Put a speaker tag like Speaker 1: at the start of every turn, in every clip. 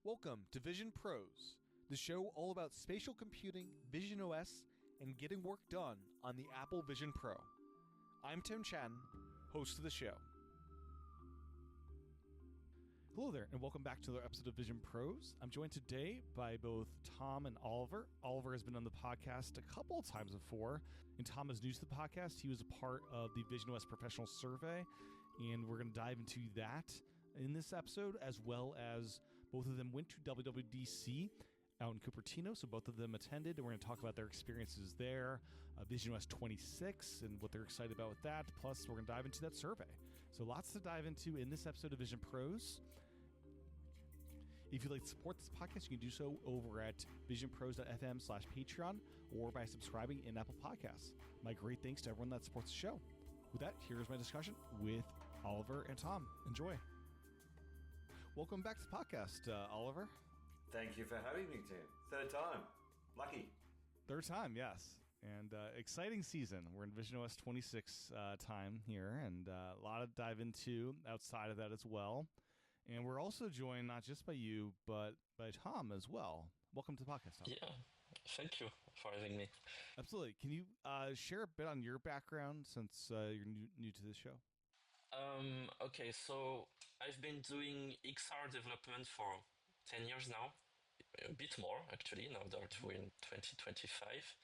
Speaker 1: Welcome to Vision Pros, the show all about spatial computing, visionOS, and getting work done on the Apple Vision Pro. I'm Tim Chen, host of the show. Hello there, and welcome back to another episode of Vision Pros. I'm joined today by both Tom and Oliver. Oliver has been on the podcast a couple of times before, and Tom is new to the podcast. He was a part of the visionOS Professional Survey, and we're going to dive into that in this episode, as well as both of them went to WWDC out in Cupertino, so both of them attended, and we're going to talk about their experiences there, visionOS 26, and what they're excited about with that. Plus, we're going to dive into that survey. So lots to dive into in this episode of Vision Pros. If you'd like to support this podcast, you can do so over at visionpros.fm/Patreon or by subscribing in Apple Podcasts. My great thanks to everyone that supports the show. With that, here's my discussion with Oliver and Tom. Enjoy. Welcome back to the podcast, Oliver.
Speaker 2: Thank you for having me, Tim. Third time. Lucky.
Speaker 1: Third time, yes. And exciting season. We're in visionOS 26 time here, and a lot to dive into outside of that as well. And we're also joined not just by you, but by Tom as well. Welcome to the podcast, Tom.
Speaker 3: Yeah, thank you for having me.
Speaker 1: Absolutely. Can you share a bit on your background since you're new to this show?
Speaker 3: Okay, so I've been doing XR development for 10 years now. A bit more, actually, now that we're in 2025.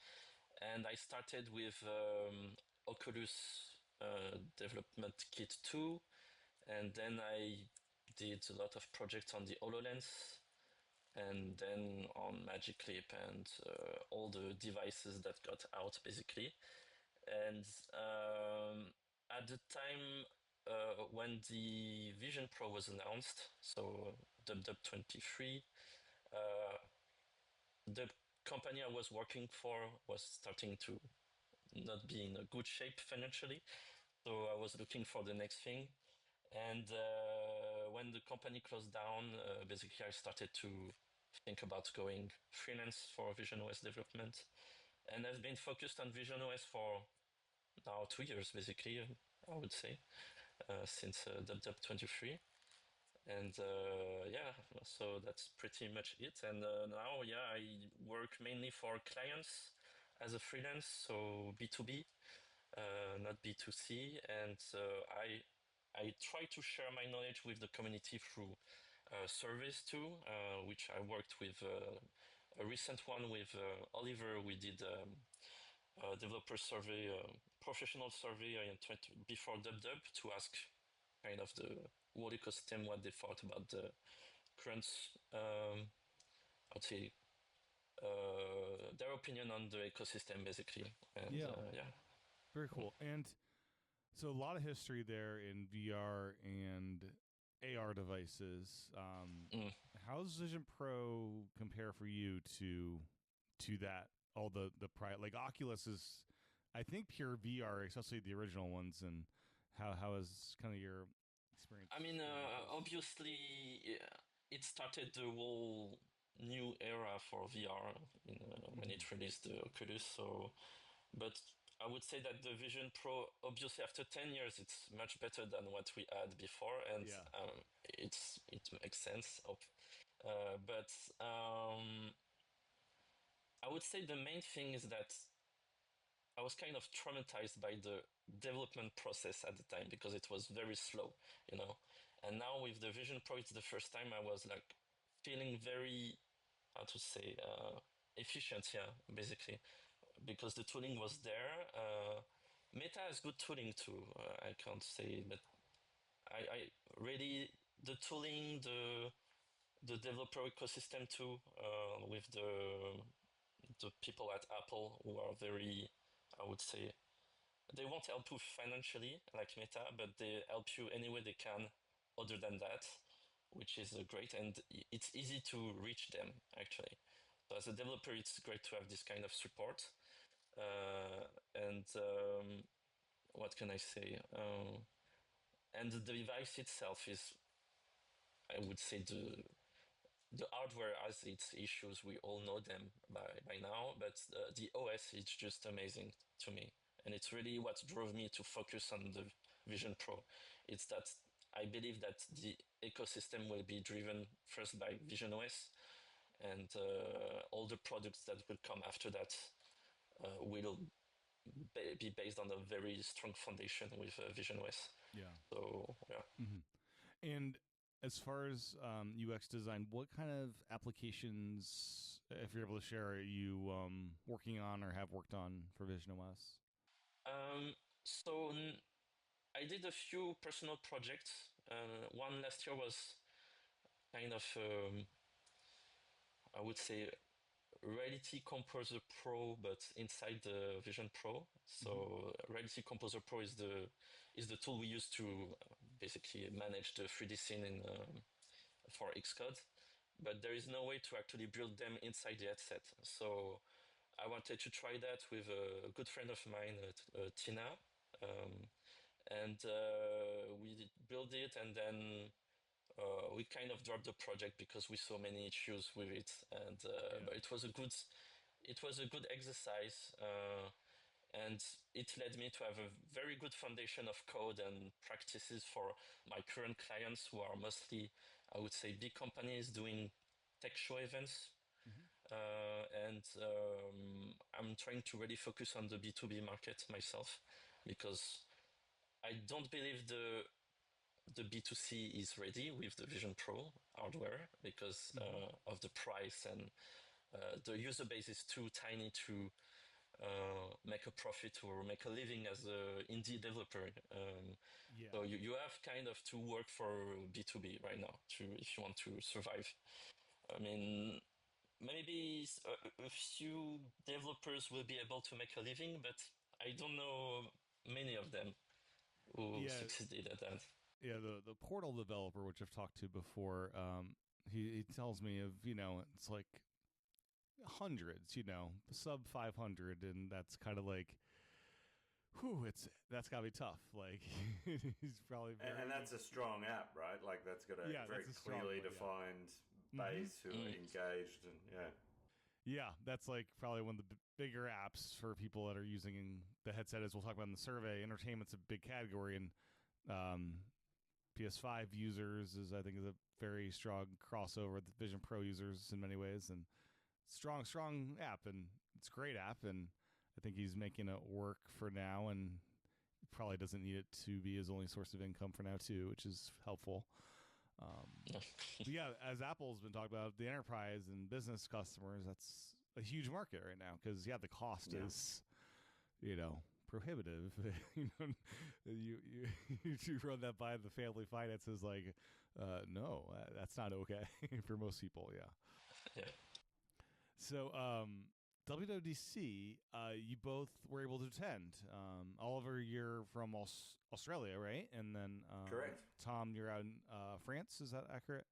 Speaker 3: And I started with Oculus Development Kit 2, and then I did a lot of projects on the HoloLens, and then on Magic Leap and all the devices that got out, basically. And at the time when the Vision Pro was announced, so WWDC the company I was working for was starting to not be in a good shape financially, so I was looking for the next thing. And when the company closed down, basically I started to think about going freelance for visionOS development. And I've been focused on visionOS for now 2 years, basically, I would say, since WWDC. And so that's pretty much it. And now, I work mainly for clients as a freelance, so B2B, not B2C. And I try to share my knowledge with the community through surveys too, which I worked with a recent one with Oliver. We did a developer survey, professional survey before DubDub to ask kind of the whole ecosystem what they thought about the current, I'd say, their opinion on the ecosystem, basically. And,
Speaker 1: Very cool. And so a lot of history there in VR and AR devices. How does Vision Pro compare for you to that? All the prior, like Oculus is, I think, pure VR, especially the original ones. And how is kind of your experience?
Speaker 3: I mean, obviously, it started the whole new era for VR when it released the Oculus. So, but I would say that the Vision Pro, obviously, after 10 years, it's much better than what we had before, and it makes sense. But I would say the main thing is that I was kind of traumatized by the development process at the time because it was very slow, And now with the Vision Pro, it's the first time I was like feeling very, efficient, basically, because the tooling was there. Meta has good tooling too. I can't say, but I really the tooling, the developer ecosystem too, with the people at Apple who are very, I would say, they won't help you financially like Meta, but they help you any way they can other than that, which is great, and it's easy to reach them, actually. So as a developer, it's great to have this kind of support. What can I say? And the device itself is, I would say, the hardware has its issues. We all know them by now, but the OS is just amazing to me. And it's really what drove me to focus on the Vision Pro. It's that I believe that the ecosystem will be driven first by visionOS, and all the products that will come after that will be based on a very strong foundation with visionOS.
Speaker 1: Yeah.
Speaker 3: So yeah.
Speaker 1: Mm-hmm. And as far as UX design, what kind of applications, if you're able to share, are you working on or have worked on for visionOS?
Speaker 3: So I did a few personal projects. One last year was kind of, I would say, Reality Composer Pro, but inside the Vision Pro. So Reality Composer Pro is the tool we use to basically manage the 3D scene in for Xcode. But there is no way to actually build them inside the headset. So I wanted to try that with a good friend of mine, Tina, and we built it, and then we kind of dropped the project because we saw many issues with it, and but it was a good exercise, and it led me to have a very good foundation of code and practices for my current clients, who are mostly, I would say, big companies doing tech show events. And I'm trying to really focus on the B2B market myself, because I don't believe the B2C is ready with the Vision Pro hardware, because of the price, and the user base is too tiny to make a profit or make a living as an indie developer. So you have kind of to work for B2B right now if you want to survive. I mean, maybe a few developers will be able to make a living, but I don't know many of them who succeeded at that.
Speaker 1: Yeah, the portal developer, which I've talked to before, he tells me of, it's like hundreds, sub 500, and that's kind of like, that's gotta be tough. Like, he's probably
Speaker 2: and that's a strong app, right? Like, that's got a very clearly defined base who are engaged, and
Speaker 1: yeah, that's like probably one of the bigger apps for people that are using the headset. As we'll talk about in the survey, entertainment's a big category, and PS5 users is a very strong crossover with Vision Pro users in many ways, and strong app, and it's a great app, and I think he's making it work for now, and probably doesn't need it to be his only source of income for now too, which is helpful. But yeah, as Apple's been talking about, the enterprise and business customers, that's a huge market right now, because the cost is, prohibitive. you run that by the family finances, like, no, that's not okay for most people. Yeah. So, WWDC, you both were able to attend. Oliver, you're from Australia, right? And then
Speaker 2: correct.
Speaker 1: Tom, you're out in France. Is that accurate?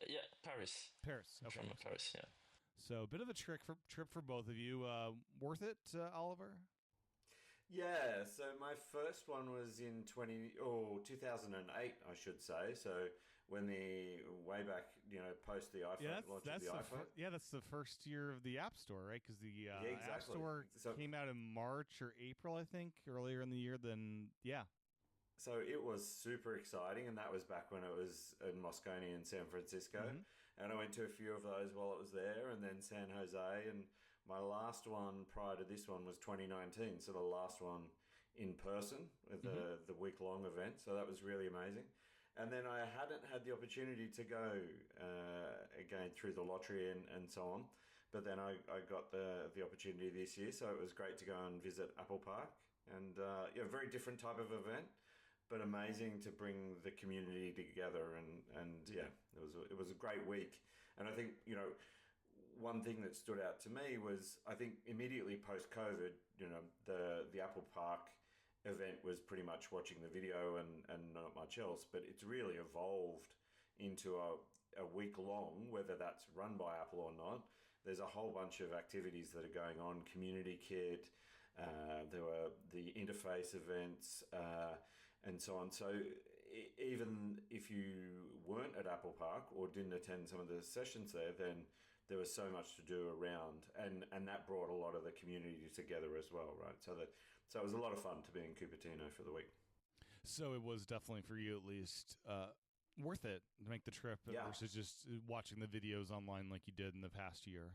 Speaker 3: Yeah, Paris.
Speaker 1: Okay.
Speaker 3: From Paris, yeah.
Speaker 1: So a bit of a trip for both of you. Worth it, Oliver?
Speaker 2: Yeah, so my first one was in 2008, I should say. So when way back, post the iPhone, launch of the iPhone.
Speaker 1: That's the first year of the App Store, right? Because the
Speaker 2: exactly.
Speaker 1: App Store came out in March or April, I think, earlier in the year.
Speaker 2: So it was super exciting, and that was back when it was in Moscone in San Francisco. And I went to a few of those while it was there, and then San Jose, and my last one prior to this one was 2019, so the last one in person with the week-long event. So that was really amazing. And then I hadn't had the opportunity to go again through the lottery and so on. But then I got the opportunity this year, so it was great to go and visit Apple Park. And very different type of event, but amazing to bring the community together. And it was a great week. And I think, one thing that stood out to me was, I think immediately post-COVID, the Apple Park event was pretty much watching the video and not much else, but it's really evolved into a week long, whether that's run by Apple or not. There's a whole bunch of activities that are going on, community kit, there were the interface events, and so on. So even if you weren't at Apple Park or didn't attend some of the sessions then there was so much to do around, and that brought a lot of the community together as well, right? So it was a lot of fun to be in Cupertino for the week.
Speaker 1: So it was definitely for you, at least, worth it to make the trip versus just watching the videos online like you did in the past year.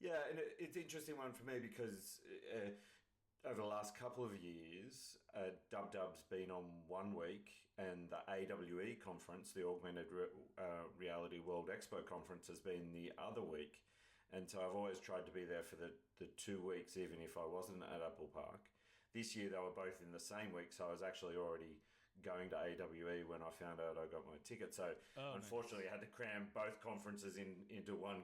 Speaker 2: Yeah, and it's an interesting one for me because over the last couple of years, Dub's been on 1 week, and the AWE conference, the Augmented Reality World Expo conference, has been the other week. And so I've always tried to be there for the 2 weeks, even if I wasn't at Apple Park. This year, they were both in the same week, so I was actually already going to AWE when I found out I got my ticket. So unfortunately, I had to cram both conferences into one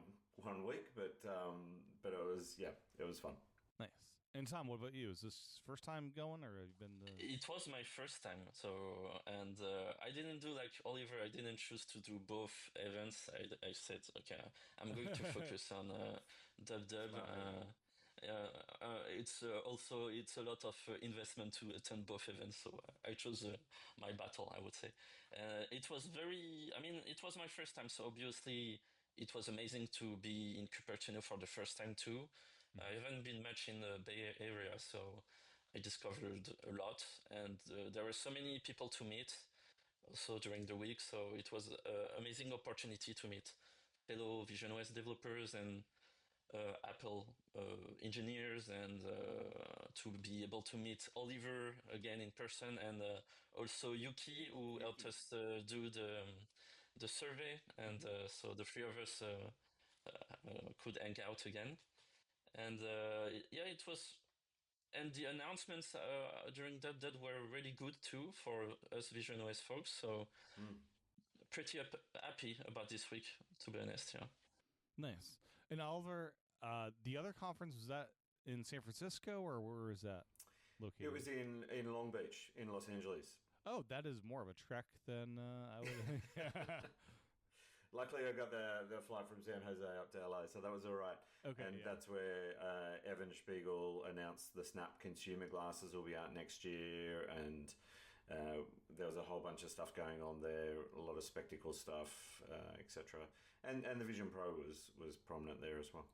Speaker 2: week, but it was fun.
Speaker 1: Nice. And Tom, what about you? Is this first time going, or have you been to...
Speaker 3: It was my first time, and I didn't do like Oliver. I didn't choose to do both events. I said, okay, I'm going to focus on Dub. It's a lot of investment to attend both events, so I chose my battle, I would say. It was it was my first time, so obviously it was amazing to be in Cupertino for the first time too. I haven't been much in the Bay Area, so I discovered a lot, and there were so many people to meet also during the week, so it was an amazing opportunity to meet fellow visionOS developers and Apple engineers, and to be able to meet Oliver again in person, and also Yuki, who helped us do the survey, and so the three of us could hang out again. And it was, and the announcements during that were really good too for us visionOS folks. So pretty happy about this week, to be honest. Yeah.
Speaker 1: Nice. And Oliver, the other conference, was that in San Francisco, or where is that located?
Speaker 2: It was in Long Beach in Los Angeles.
Speaker 1: Oh, that is more of a trek than I would think.
Speaker 2: Luckily, I got the flight from San Jose up to LA, so that was all right.
Speaker 1: Okay,
Speaker 2: and that's where Evan Spiegel announced the Snap consumer glasses will be out next year, and there was a whole bunch of stuff going on there, a lot of spectacle stuff, etc. And the Vision Pro was prominent there as well.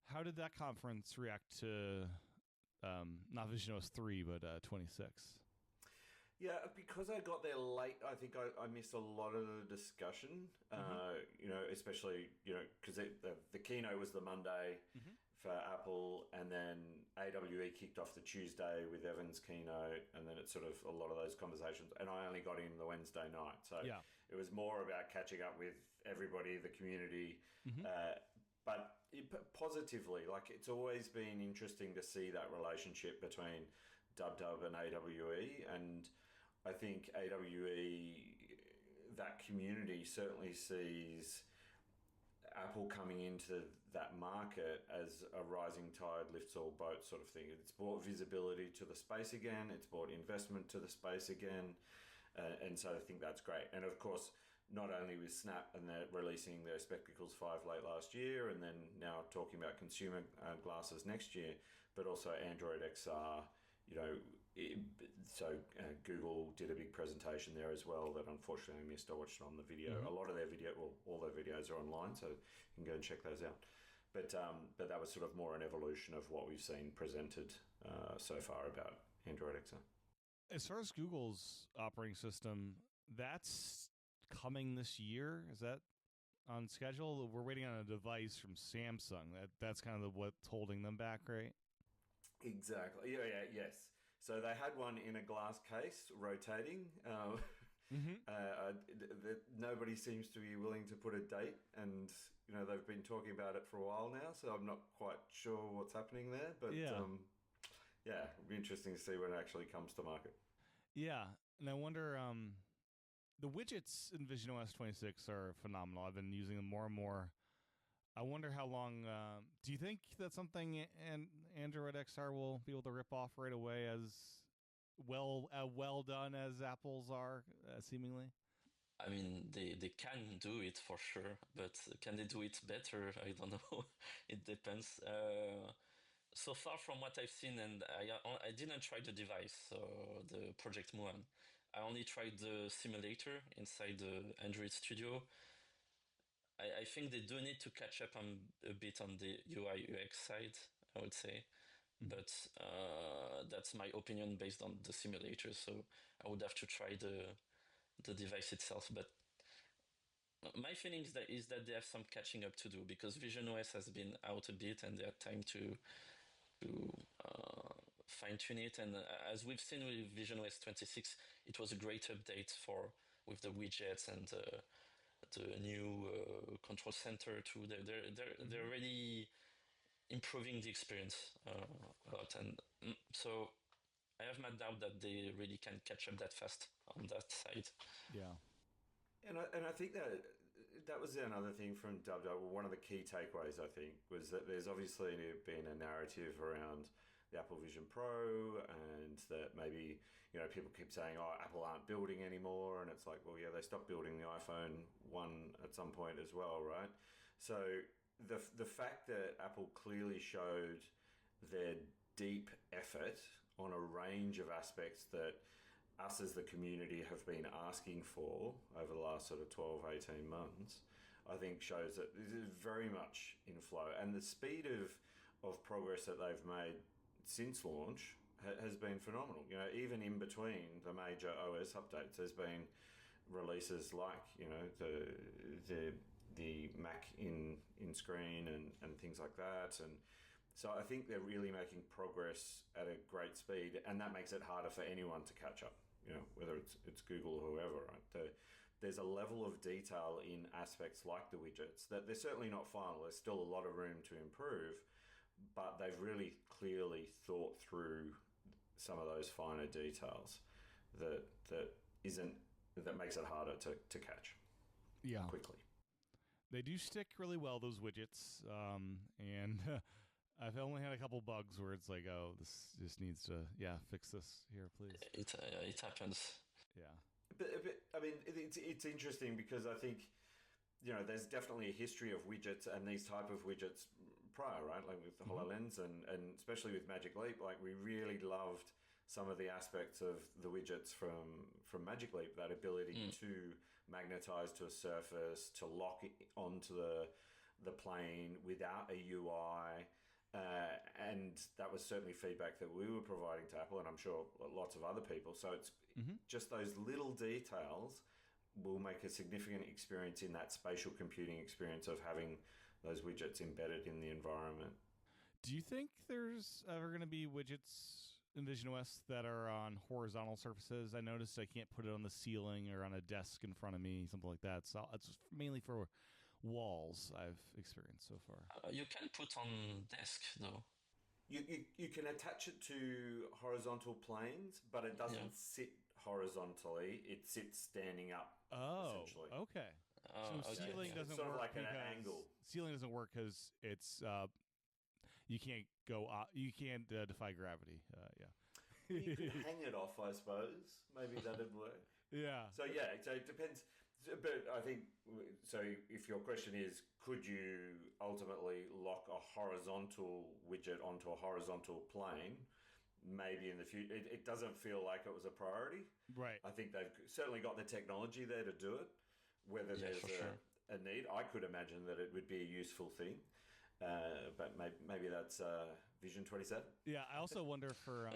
Speaker 1: How did that conference react to not visionOS 3, but 26?
Speaker 2: Yeah, because I got there late, I think I missed a lot of the discussion. Especially because the keynote was the Monday for Apple, and then AWE kicked off the Tuesday with Evan's keynote, and then it's sort of a lot of those conversations. And I only got in the Wednesday night, so it was more about catching up with everybody, the community, but positively. Like, it's always been interesting to see that relationship between Dub and AWE, and I think AWE, that community certainly sees Apple coming into that market as a rising tide lifts all boats sort of thing. It's brought visibility to the space again. It's brought investment to the space again. And so I think that's great. And of course, not only with Snap and they're releasing their Spectacles 5 late last year, and then now talking about consumer glasses next year, but also Android XR, Google did a big presentation there as well that unfortunately I missed. I watched it on the video. A lot of their all their videos are online, so you can go and check those out. But that was sort of more an evolution of what we've seen presented so far about Android XR.
Speaker 1: As far as Google's operating system, that's coming this year. Is that on schedule? We're waiting on a device from Samsung. That's kind of what's holding them back, right?
Speaker 2: Exactly. Yes. So they had one in a glass case rotating. Nobody seems to be willing to put a date, and they've been talking about it for a while now. So I'm not quite sure what's happening there, but it'll be interesting to see when it actually comes to market.
Speaker 1: Yeah, and I wonder. The widgets in visionOS 26 are phenomenal. I've been using them more and more. I wonder how long. Do you think that's something Android XR will be able to rip off right away, as well done as Apple's are, seemingly?
Speaker 3: I mean, they can do it for sure, but can they do it better? I don't know. It depends. So far from what I've seen, and I didn't try the device, so the Project Muon. I only tried the simulator inside the Android Studio. I think they do need to catch up a bit on the UI UX side, I would say. but that's my opinion based on the simulator. So I would have to try the device itself. But my feeling is that they have some catching up to do, because visionOS has been out a bit and they had time to fine tune it. And as we've seen with visionOS 26, it was a great update with the widgets and the new control center too. They're already improving the experience a lot, and so I have my doubt that they really can catch up that fast on that side.
Speaker 1: Yeah.
Speaker 2: And I think that was another thing from WWDC. One of the key takeaways, I think, was that there's obviously been a narrative around the Apple Vision Pro, and that maybe, people keep saying, oh, Apple aren't building anymore. And it's like, well, yeah, they stopped building the iPhone 1 at some point as well, right? So the fact that Apple clearly showed their deep effort on a range of aspects that us as the community have been asking for over the last sort of 12, 18 months, I think shows that this is very much in flow. And the speed of progress that they've made since launch has been phenomenal. Even in between the major OS updates, there's been releases like, the Mac in screen and things like that. And so I think they're really making progress at a great speed, and that makes it harder for anyone to catch up, whether it's Google or whoever, right? There's a level of detail in aspects like the widgets that they're certainly not final. There's still a lot of room to improve, but they've really clearly thought through some of those finer details that makes it harder to catch quickly.
Speaker 1: They do stick really well, those widgets, and I've only had a couple bugs where it's like, oh, this just needs to, fix this here, please.
Speaker 3: It happens.
Speaker 1: Yeah.
Speaker 2: But I mean, it's interesting because I think, there's definitely a history of widgets and these type of widgets prior, right? Like with the HoloLens and especially with Magic Leap, like we really loved some of the aspects of the widgets from Magic Leap, that ability to magnetize to a surface, to lock onto the plane without a UI. And that was certainly feedback that we were providing to Apple, and I'm sure lots of other people. So it's just those little details will make a significant experience in that spatial computing experience of having those widgets embedded in the environment.
Speaker 1: Do you think there's ever going to be widgets in visionOS that are on horizontal surfaces? I noticed I can't put it on the ceiling or on a desk in front of me, something like that. So it's mainly for walls I've experienced so far.
Speaker 3: You can put on desk though.
Speaker 2: You can attach it to horizontal planes, but it doesn't sit horizontally. It sits standing up.
Speaker 1: Oh,
Speaker 2: essentially.
Speaker 1: Okay. So ceiling doesn't
Speaker 2: sort
Speaker 1: work
Speaker 2: of like an
Speaker 1: because
Speaker 2: angle.
Speaker 1: Ceiling doesn't work because it's you can't go you can't defy gravity.
Speaker 2: You could hang it off, I suppose. Maybe that'd work.
Speaker 1: Yeah.
Speaker 2: So it depends. But I think, so if your question is, could you ultimately lock a horizontal widget onto a horizontal plane? Maybe in the future. It doesn't feel like it was a priority.
Speaker 1: Right.
Speaker 2: I think they've certainly got the technology there to do it. Whether there's a need, I could imagine that it would be a useful thing. But maybe that's Vision 27.
Speaker 1: Yeah, I also wonder for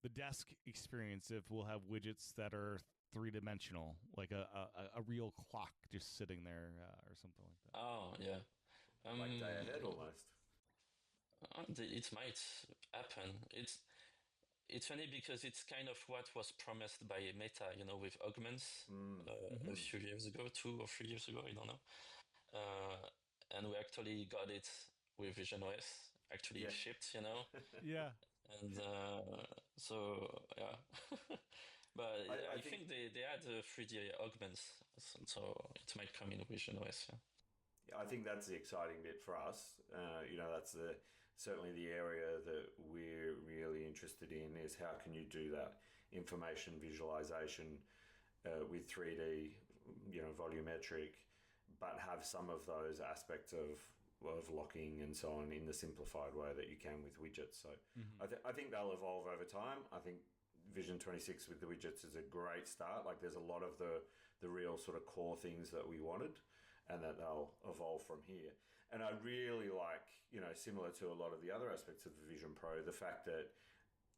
Speaker 1: the desk experience if we'll have widgets that are three-dimensional, like a real clock just sitting there or something like that.
Speaker 3: Oh, yeah.
Speaker 2: Like day ahead almost.
Speaker 3: It might happen. It's funny because it's kind of what was promised by Meta, with augments a few years ago, 2 or 3 years ago, I don't know. And we actually got it with visionOS, actually shipped,
Speaker 1: Yeah.
Speaker 3: And so, yeah. But I think they had 3D augments, so it might come in visionOS,
Speaker 2: Yeah, I think that's the exciting bit for us. That's certainly the area that we're really interested in, is how can you do that information visualization with 3D, volumetric, but have some of those aspects of locking and so on in the simplified way that you can with widgets. So I think they'll evolve over time. I think Vision 26 with the widgets is a great start. Like there's a lot of the real sort of core things that we wanted. and that they'll evolve from here. And I really like, similar to a lot of the other aspects of the Vision Pro, the fact that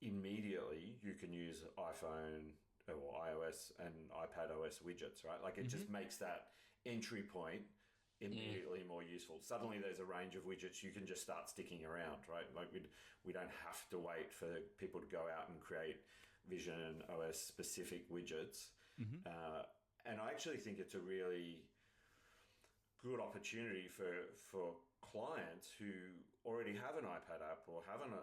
Speaker 2: immediately you can use iPhone or iOS and iPad OS widgets, right? Like it just makes that entry point immediately more useful. Suddenly there's a range of widgets you can just start sticking around, right? Like we don't have to wait for people to go out and create Vision OS specific widgets. And I actually think it's a really good opportunity for clients who already have an iPad app or have an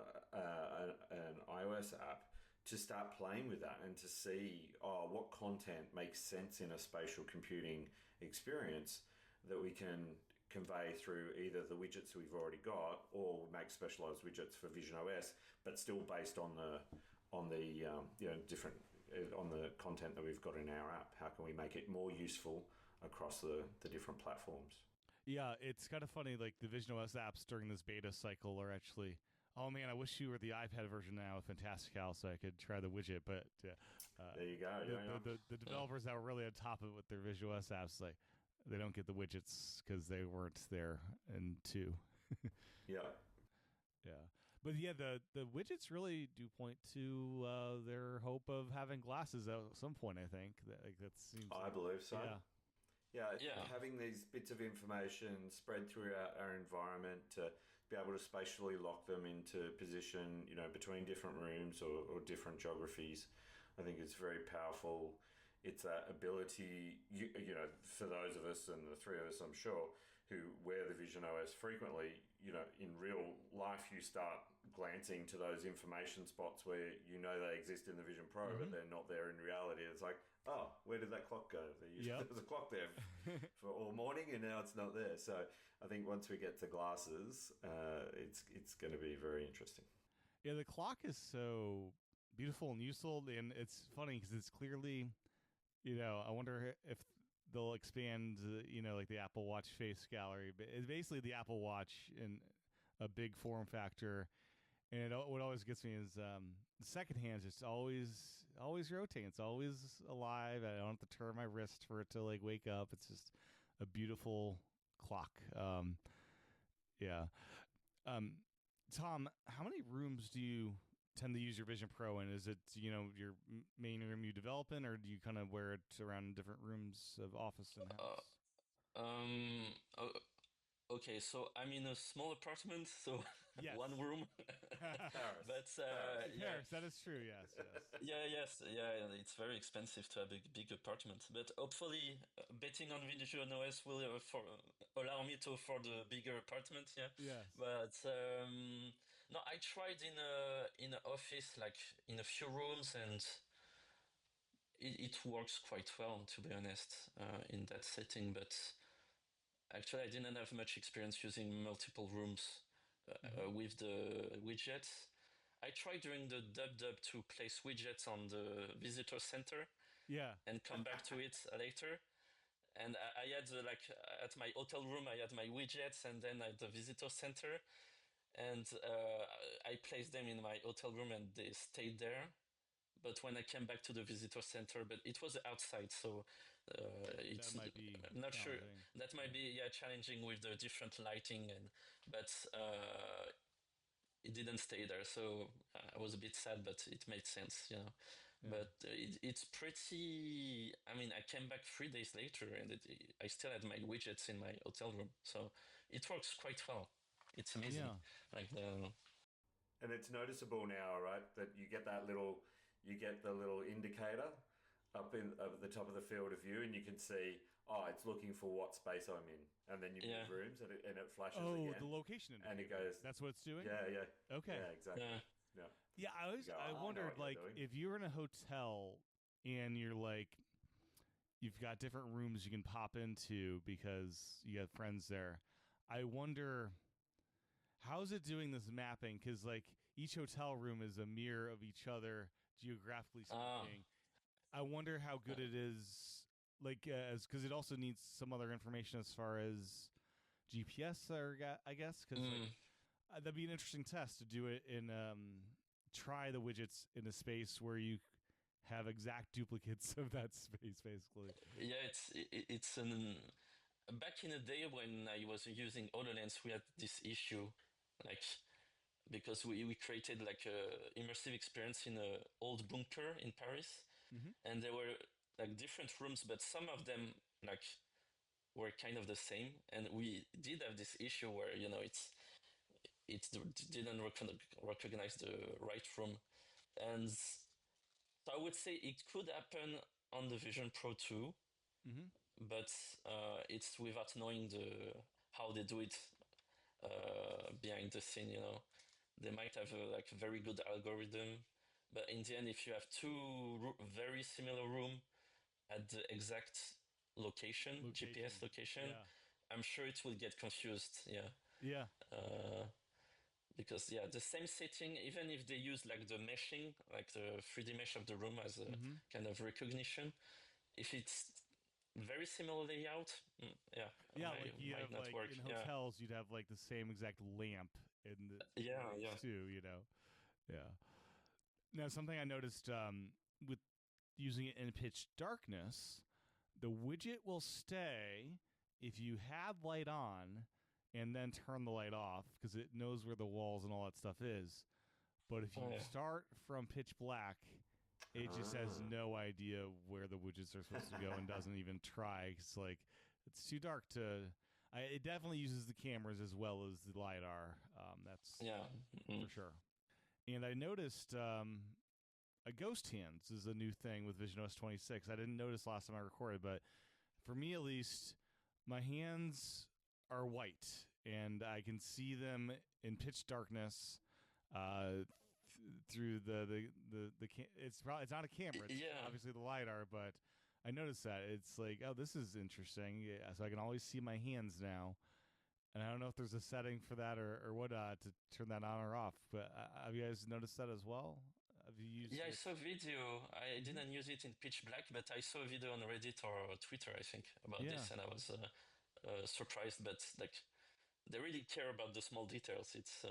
Speaker 2: iOS app to start playing with that and to see what content makes sense in a spatial computing experience that we can convey through either the widgets we've already got or make specialized widgets for Vision OS, but still based on the different on the content that we've got in our app. How can we make it more useful across the different platforms?
Speaker 1: Yeah, it's kind of funny. Like the visionOS apps during this beta cycle are actually, oh man, I wish you were the iPad version now with Fantastical so I could try the widget. But
Speaker 2: there you go.
Speaker 1: The developers that were really on top of it with their visionOS apps, like they don't get the widgets because they weren't there in 2.
Speaker 2: Yeah.
Speaker 1: But yeah, the widgets really do point to their hope of having glasses at some point. I think that seems.
Speaker 2: I believe so.
Speaker 3: Yeah.
Speaker 2: Having these bits of information spread throughout our environment to be able to spatially lock them into position, between different rooms or different geographies, I think it's very powerful. It's that ability, for those of us and the three of us, I'm sure, who wear the Vision OS frequently, in real life, you start glancing to those information spots where they exist in the Vision Pro, but they're not there in reality. It's like, oh, where did that clock go? There's a clock there for all morning, and now it's not there. So I think once we get to glasses, it's going to be very interesting.
Speaker 1: Yeah, the clock is so beautiful and useful, and it's funny because it's clearly, I wonder if they'll expand, like the Apple Watch face gallery. But it's basically the Apple Watch in a big form factor. And what always gets me is the second hand is just always rotating. It's always alive. I don't have to turn my wrist for it to like wake up. It's just a beautiful clock. Tom, how many rooms do you tend to use your Vision Pro in? Is it, your main room you develop in, or do you kind of wear it around different rooms of office and house?
Speaker 3: Okay, so I'm in a small apartment, so
Speaker 1: Yes.
Speaker 3: one room.
Speaker 2: Paris.
Speaker 3: But
Speaker 1: Paris, that is true. Yes.
Speaker 3: It's very expensive to have a big apartment. But hopefully, betting on visionOS will allow me to afford a bigger apartment. Yeah.
Speaker 1: Yes.
Speaker 3: But no, I tried in an office, like in a few rooms, and it works quite well, to be honest, in that setting. But actually, I didn't have much experience using multiple rooms with the widgets. I tried during the dub to place widgets on the visitor center and come back to it later. And I had at my hotel room, I had my widgets, and then at the visitor center. And I placed them in my hotel room and they stayed there. But when I came back to the visitor center, but it was outside, so it's
Speaker 1: that might be
Speaker 3: I'm not sure. That might be challenging with the different lighting, but it didn't stay there, so I was a bit sad, but it made sense, But it's pretty. I mean, I came back 3 days later, and I still had my widgets in my hotel room, so it works quite well. It's amazing.
Speaker 2: And it's noticeable now, right? That you get the little indicator up the top of the field of view, and you can see, it's looking for what space I'm in, and then you move rooms, and it flashes again.
Speaker 1: The location indicator.
Speaker 2: And it goes.
Speaker 1: That's what it's doing.
Speaker 2: Yeah.
Speaker 1: Okay.
Speaker 2: Yeah, exactly.
Speaker 1: Yeah, I wondered, like, if you're in a hotel and you're like, you've got different rooms you can pop into because you have friends there. I wonder, how's it doing this mapping? Because like each hotel room is a mirror of each other, geographically speaking. I wonder how good it is, like, because it also needs some other information as far as GPS, I guess, because that'd be an interesting test to do it in, try the widgets in a space where you have exact duplicates of that space, basically.
Speaker 3: Yeah, it's an. back in the day when I was using HoloLens, we had this issue, like because we created like a immersive experience in a old bunker in Paris, and there were like different rooms, but some of them like were kind of the same, and we did have this issue where it didn't recognize the right room, and so I would say it could happen on the Vision Pro 2, but it's without knowing how they do it behind the scene. They might have a very good algorithm, but in the end, if you have two very similar room at the exact location. GPS location,
Speaker 1: Yeah.
Speaker 3: I'm sure it will get confused. Yeah.
Speaker 1: Yeah.
Speaker 3: Because the same setting, even if they use like the meshing, like the 3D mesh of the room as a kind of recognition, if it's very similar layout,
Speaker 1: Like you have
Speaker 3: not
Speaker 1: like
Speaker 3: work.
Speaker 1: in hotels, you'd have like the same exact lamp in the rooms too. Yeah. Now, something I noticed with using it in pitch darkness, the widget will stay if you have light on and then turn the light off because it knows where the walls and all that stuff is. But if you start from pitch black, it just has no idea where the widgets are supposed to go and doesn't even try. It's like it's too dark to. It definitely uses the cameras as well as the LiDAR. That's for sure. And I noticed a ghost hands is a new thing with visionOS 26. I didn't notice last time I recorded, but for me at least, my hands are white and I can see them in pitch darkness through it's not a camera. It's obviously the LiDAR, but I noticed that it's like, oh, this is interesting. Yeah, so I can always see my hands now. And I don't know if there's a setting for that or what to turn that on or off. But have you guys noticed that as well? Have you used
Speaker 3: I saw a video. I didn't use it in pitch black, but I saw a video on Reddit or Twitter, I think, about this, and I was surprised. But like, they really care about the small details. It's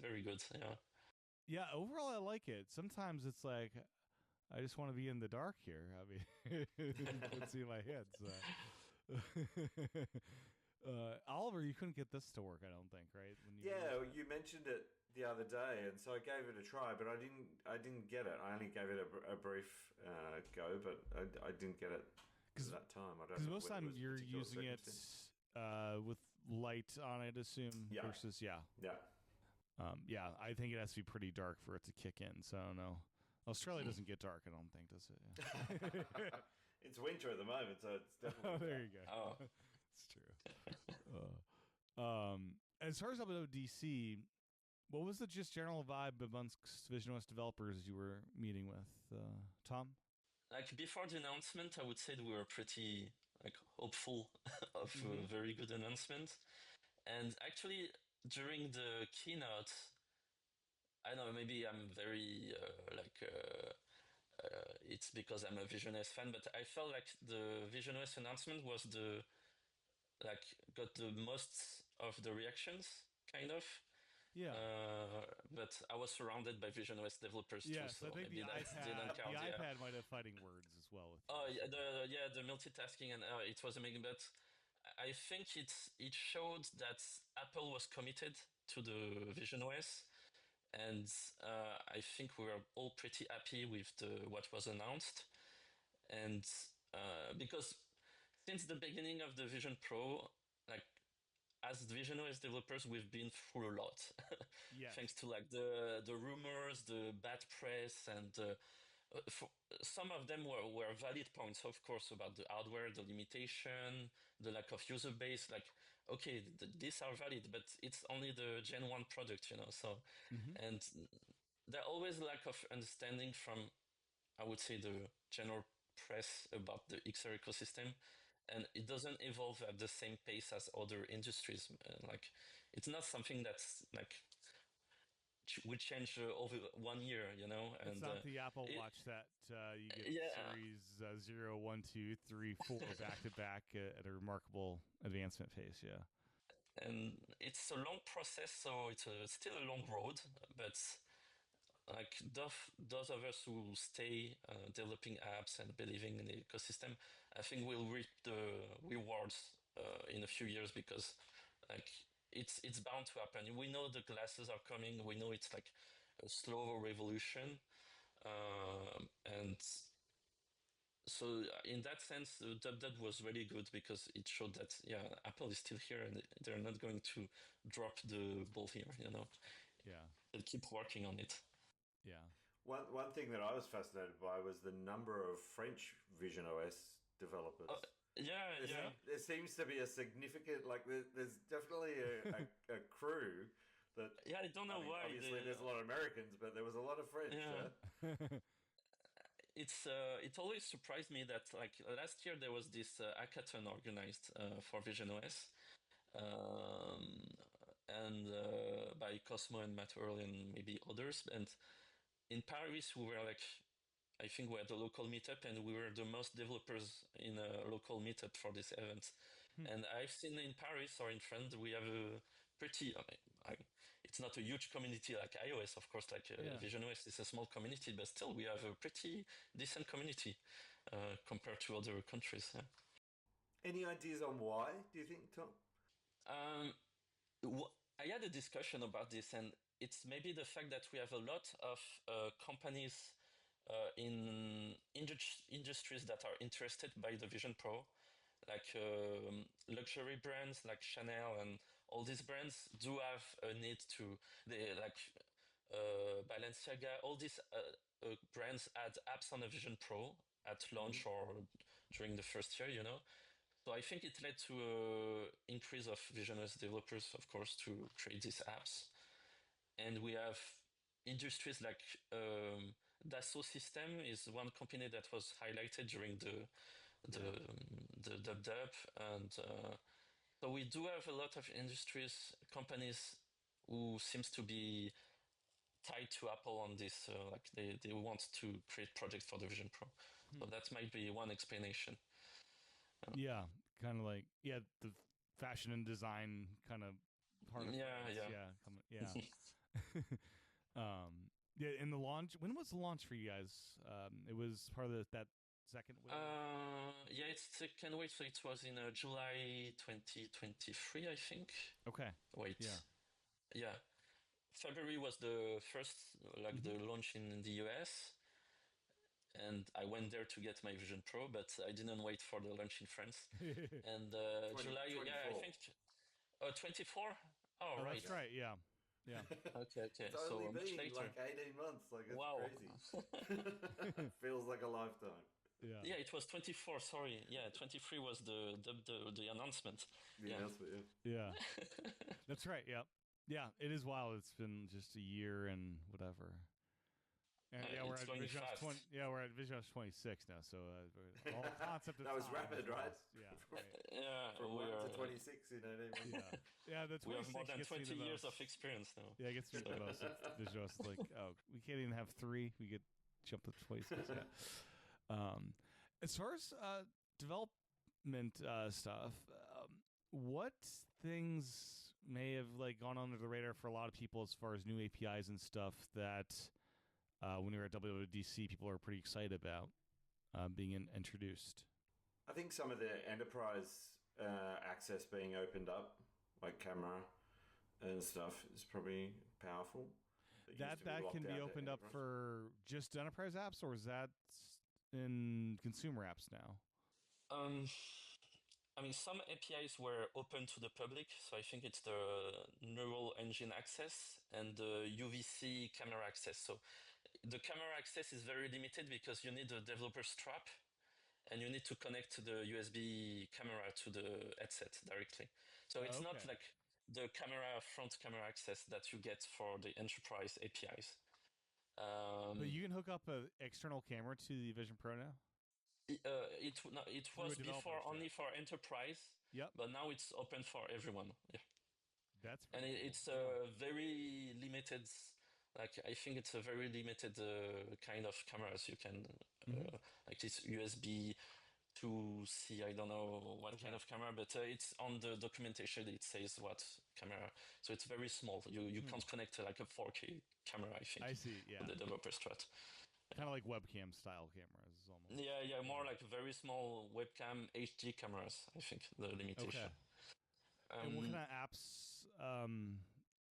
Speaker 3: very good. Yeah.
Speaker 1: Yeah. Overall, I like it. Sometimes it's like I just want to be in the dark here. I mean, can't see my hands. Oliver, you couldn't get this to work, I don't think, right?
Speaker 2: You mentioned it the other day, and so I gave it a try, but I didn't get it. I only gave it a brief go, but I didn't get it that time. I don't know.
Speaker 1: Because most time you're using it with light on, I'd assume. Versus I think it has to be pretty dark for it to kick in. So I don't know. Australia doesn't get dark, I don't think, does it? Yeah.
Speaker 2: It's winter at the moment, so it's definitely.
Speaker 1: There you go.
Speaker 3: Oh.
Speaker 1: It's true. As far as WWDC, what was the just general vibe amongst visionOS developers you were meeting with, Tom?
Speaker 3: Like before the announcement, I would say we were pretty hopeful of a very good announcement. And actually, during the keynote, I don't know, maybe I'm very it's because I'm a visionOS fan, but I felt like the visionOS announcement was got the most of the reactions, kind of.
Speaker 1: Yeah.
Speaker 3: But I was surrounded by visionOS developers too, so
Speaker 1: I think
Speaker 3: maybe that didn't count.
Speaker 1: The iPad might have fighting words as well.
Speaker 3: The multitasking and it was amazing, but I think it showed that Apple was committed to the visionOS, and I think we were all pretty happy with what was announced, and because since the beginning of the Vision Pro, as visionOS developers, we've been through a lot. Thanks to the rumors, the bad press, and some of them were valid points, of course, about the hardware, the limitation, the lack of user base. These are valid, but it's only the Gen 1 product, So, and there always lack of understanding from, I would say, the general press about the XR ecosystem. And it doesn't evolve at the same pace as other industries. It's not something that's would change over 1 year, And
Speaker 1: it's not the Apple Watch that you get Series 0, 1, 2, 3, 4 back to back at a remarkable advancement pace. Yeah.
Speaker 3: And it's a long process, so it's still a long road. But those of us who stay developing apps and believing in the ecosystem, I think we'll reap the rewards in a few years, because like it's bound to happen. We know the glasses are coming. We know it's like a slow revolution, and so in that sense, DubDub was really good because it showed that Apple is still here and they're not going to drop the ball here.
Speaker 1: Yeah.
Speaker 3: They'll keep working on it.
Speaker 1: Yeah.
Speaker 2: One thing that I was fascinated by was the number of French visionOS developers. There seems to be a significant, like, there's definitely a crew that.
Speaker 3: Yeah, I don't know why.
Speaker 2: Obviously, there's a lot of Americans, but there was a lot of French.
Speaker 3: Yeah. It always surprised me that, like, last year there was this hackathon organized for visionOS, and by Cosmo and Matt Earl and maybe others. And in Paris, we were like, I think we had a local meetup, and we were the most developers in a local meetup for this event. And I've seen in Paris or in France, we have a pretty. It's not a huge community like iOS, of course. Like visionOS is a small community, but still we have a pretty decent community compared to other countries. Yeah.
Speaker 2: Any ideas on why? Do you think, Tom?
Speaker 3: I had a discussion about this, and it's maybe the fact that we have a lot of companies in industries that are interested by the Vision Pro, like luxury brands like Chanel and all these brands do have a need to, Balenciaga, all these brands add apps on the Vision Pro at launch or during the first year, So I think it led to an increase of visionOS developers, of course, to create these apps. And we have industries like Dassault System is one company that was highlighted during the DubDub, and so we do have a lot of industries, companies who seems to be tied to Apple on this, like they want to create projects for the Vision Pro. So that might be one explanation.
Speaker 1: Yeah, kind of like the fashion and design kind of part of it. In the launch, when was the launch for you guys? It was part of that second wave?
Speaker 3: It's second wave, so it was in July 2023, I think.
Speaker 1: Okay.
Speaker 3: Wait. Yeah. February was the first, the launch in the US. And I went there to get my Vision Pro, but I didn't wait for the launch in France. And July,
Speaker 2: 24.
Speaker 3: I think 24? Oh, right.
Speaker 1: That's right, yeah.
Speaker 3: Okay.
Speaker 2: It's
Speaker 3: so
Speaker 2: only
Speaker 3: much
Speaker 2: been
Speaker 3: later.
Speaker 2: like 18 months. Like, it's
Speaker 3: Wow.
Speaker 2: crazy. Feels like a lifetime.
Speaker 3: Yeah, it was 24. Sorry. Yeah, 23 was the announcement.
Speaker 2: Announcement.
Speaker 1: Yeah. That's right. Yeah. Yeah. It is wild. It's been just a year and whatever. And we're at visionOS 20. Yeah, we're at visionOS 26 now. So the whole concept of
Speaker 2: that was rapid, right?
Speaker 1: Yeah. Right.
Speaker 3: Yeah.
Speaker 2: From 1 to 26 in 18 months.
Speaker 1: Yeah. The 26
Speaker 3: we have more than 20
Speaker 1: years
Speaker 3: of experience now.
Speaker 1: Yeah, it gets me the most. visionOS is like, we can't even have 3. We get jumped to 26. Yeah. As far as development stuff, what things may have gone under the radar for a lot of people as far as new APIs and stuff that when we were at WWDC, people are pretty excited about being introduced?
Speaker 2: I think some of the enterprise access being opened up, like camera and stuff, is probably powerful.
Speaker 1: That can be opened up for just enterprise apps, or is that in consumer apps now?
Speaker 3: Some APIs were open to the public, so I think it's the neural engine access and the UVC camera access. So the camera access is very limited because you need a developer strap and you need to connect the USB camera to the headset directly. So it's not like the front camera access that you get for the enterprise APIs.
Speaker 1: But you can hook up an external camera to the Vision Pro now?
Speaker 3: It was before only for enterprise, but now it's open for everyone. Yeah. It's very limited. I think it's a very limited kind of cameras you can like this USB 2C. I don't know what kind of camera, but it's on the documentation. It says what camera, so it's very small. You can't connect like a 4K camera. I think.
Speaker 1: I see. Yeah.
Speaker 3: With the developer strat.
Speaker 1: Kind of like webcam style cameras almost. almost.
Speaker 3: Yeah, more like very small webcam HD cameras, I think, the limitation.
Speaker 1: Okay. And what kind of apps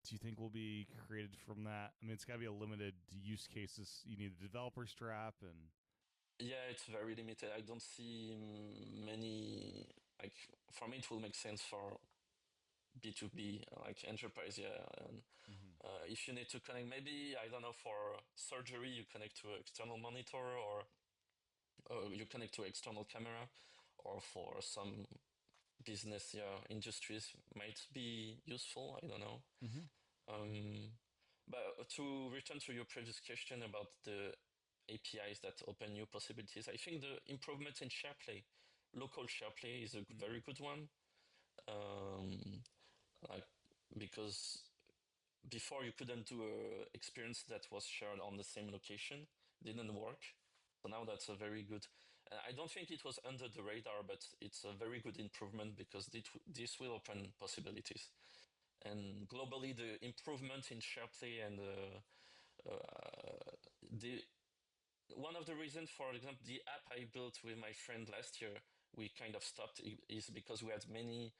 Speaker 1: do you think will be created from that? I mean, it's got to be a limited use cases. You need a developer strap and...
Speaker 3: Yeah, it's very limited. I don't see many, like, for me, it will make sense for B2B, like enterprise, yeah. And if you need to connect, maybe, I don't know, for surgery, you connect to an external monitor or you connect to external camera, or for some business, yeah, industries might be useful. I don't know. But to return to your previous question about the APIs that open new possibilities, I think the improvement in SharePlay, local SharePlay, is a very good one. Like, because before you couldn't do a experience that was shared on the same location, didn't work. So now that's a very good. I don't think it was under the radar, but it's a very good improvement because this will open possibilities. And globally, the improvement in SharePlay and the one of the reasons, for example, the app I built with my friend last year, we kind of stopped is because we had many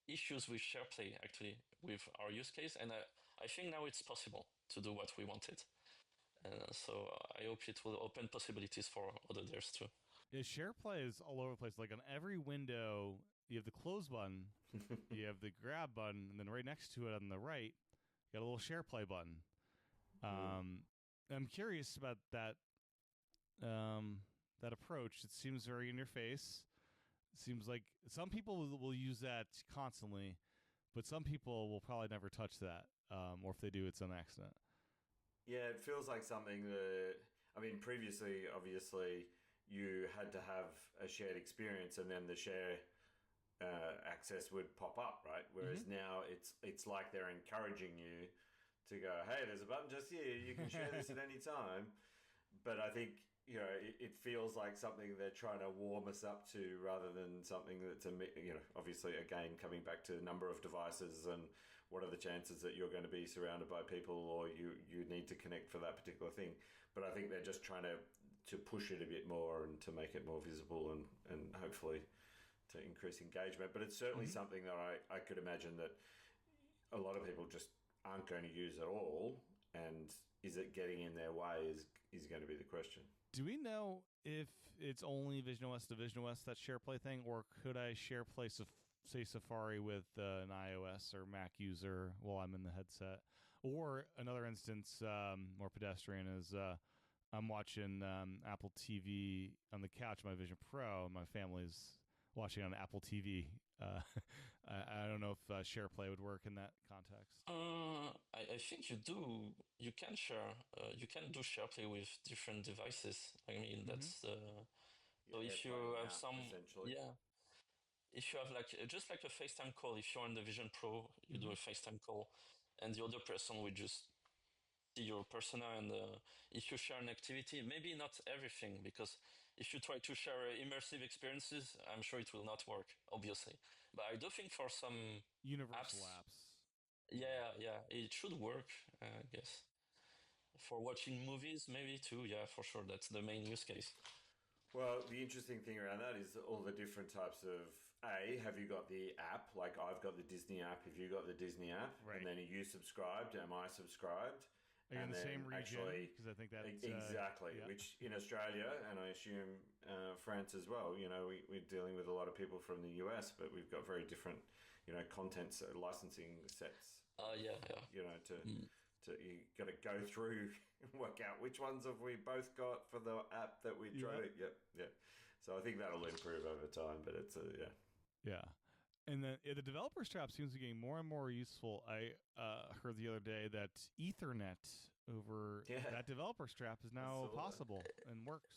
Speaker 3: issues with SharePlay actually with our use case, and I think now it's possible to do what we wanted. So I hope it will open possibilities for other devs too.
Speaker 1: Yeah, SharePlay is all over the place. Like on every window, you have the close button, you have the grab button, and then right next to it on the right, you got a little SharePlay button. I'm curious about that that approach. It seems very in your face. It seems like some people will use that constantly, but some people will probably never touch that, or if they do, it's an accident.
Speaker 2: Yeah, it feels like something that, I mean, previously, obviously, you had to have a shared experience and then the share access would pop up, right? Whereas now it's like they're encouraging you to go, hey, there's a button just here, you can share this at any time. But I think, you know, it feels like something they're trying to warm us up to rather than something that's, you know, obviously, again, coming back to the number of devices and what are the chances that you're going to be surrounded by people or you need to connect for that particular thing. But I think they're just trying to push it a bit more and to make it more visible and hopefully to increase engagement. But it's certainly something that I could imagine that a lot of people just aren't going to use at all. And is it getting in their way is going to be the question.
Speaker 1: Do we know if it's only visionOS to visionOS, that SharePlay thing, or could I SharePlay, say Safari with an iOS or Mac user while I'm in the headset? Or another instance, more pedestrian, is I'm watching Apple TV on the couch, my Vision Pro, and my family's watching on Apple TV. I don't know if SharePlay would work in that context.
Speaker 3: I think you do. You can share. You can do SharePlay with different devices. I mean, that's so if you have if you have like just like a FaceTime call, if you're on the Vision Pro, you do a FaceTime call, and the other person will just see your persona. And if you share an activity, maybe not everything, because if you try to share immersive experiences, I'm sure it will not work, obviously. But I do think for some
Speaker 1: universal apps.
Speaker 3: Yeah, it should work, I guess. For watching movies, maybe too, yeah, for sure. That's the main use case.
Speaker 2: Well, the interesting thing around that is all the different types of have you got the app? Like I've got the Disney app. Have you got the Disney app?
Speaker 1: Right.
Speaker 2: And then are you subscribed? Am I subscribed?
Speaker 1: Are you in the same region? Because I think that's
Speaker 2: exactly.
Speaker 1: Yeah.
Speaker 2: Which in Australia, and I assume France as well. You know, we're dealing with a lot of people from the US, but we've got very different, you know, content licensing sets.
Speaker 3: Yeah.
Speaker 2: You know, you got to go through and work out which ones have we both got for the app that we try. Yeah. So I think that'll improve over time, but it's
Speaker 1: Yeah. And then the developer strap seems to be getting more and more useful. I heard the other day that Ethernet over that developer strap is now possible and works.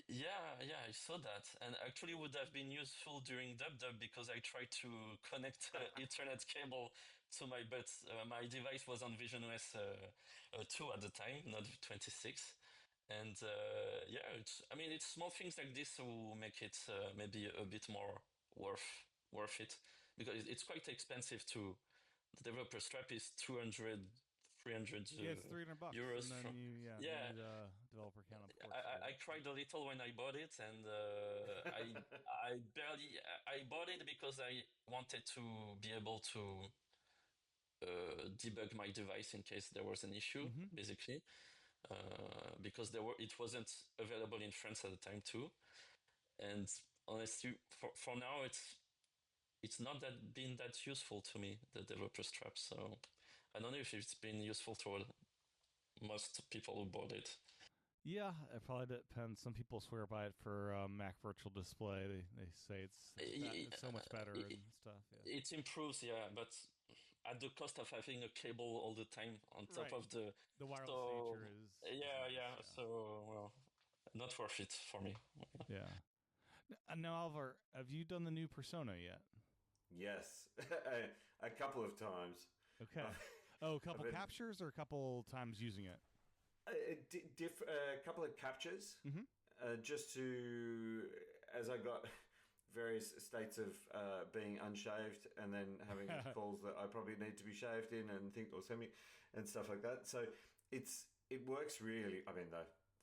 Speaker 3: Yeah, I saw that. And actually would have been useful during DubDub because I tried to connect Ethernet cable to my device was on visionOS 2 at the time, not 26. And it's small things like this will make it maybe a bit more worth it, because it's quite expensive to. The developer strap is $230 300
Speaker 1: Yeah, it's $300,
Speaker 3: euros.
Speaker 1: and then you
Speaker 3: Yeah,
Speaker 1: need a developer account, of course.
Speaker 3: I cried a little when I bought it, and I bought it because I wanted to be able to debug my device in case there was an issue, basically, because it wasn't available in France at the time too. And honestly, for now, it's not been that useful to me, the developer strap. So I don't know if it's been useful to most people who bought it.
Speaker 1: Yeah, it probably depends. Some people swear by it for Mac Virtual Display. They say it's so much better and stuff. Yeah.
Speaker 3: It improves, yeah, but at the cost of having a cable all the time on top of the
Speaker 1: wireless nature is
Speaker 3: yeah,
Speaker 1: nice,
Speaker 3: yeah. So well, not worth it for me.
Speaker 1: Yeah. Now, Oliver, have you done the new Persona yet?
Speaker 2: Yes, a couple of times.
Speaker 1: Okay. A couple captures or a couple times using it?
Speaker 2: A couple of captures, just to, as I got various states of being unshaved and then having calls that I probably need to be shaved in and think or semi and stuff like that. So it works really. I mean,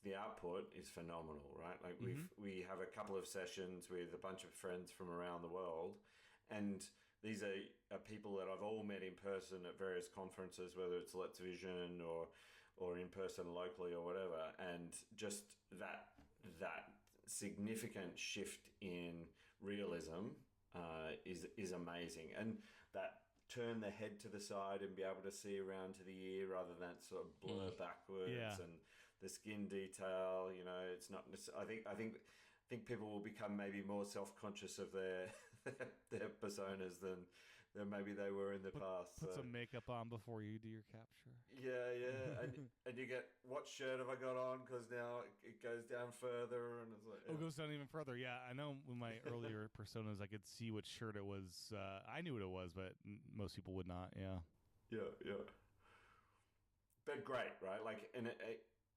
Speaker 2: the output is phenomenal, right? Like we have a couple of sessions with a bunch of friends from around the world, and these are people that I've all met in person at various conferences, whether it's Let's Vision or in person locally or whatever, and just that significant shift in realism is amazing, and that turn the head to the side and be able to see around to the ear rather than sort of blur backwards, and the skin detail. You know, it's not. I think people will become maybe more self-conscious of their personas than maybe they were in the past.
Speaker 1: Put some makeup on before you do your capture.
Speaker 2: Yeah, and you get, what shirt have I got on? Because now it goes down further, and it's like
Speaker 1: it goes down even further. Yeah, I know with my earlier personas, I could see what shirt it was. I knew what it was, but most people would not. Yeah.
Speaker 2: But great, right? Like, and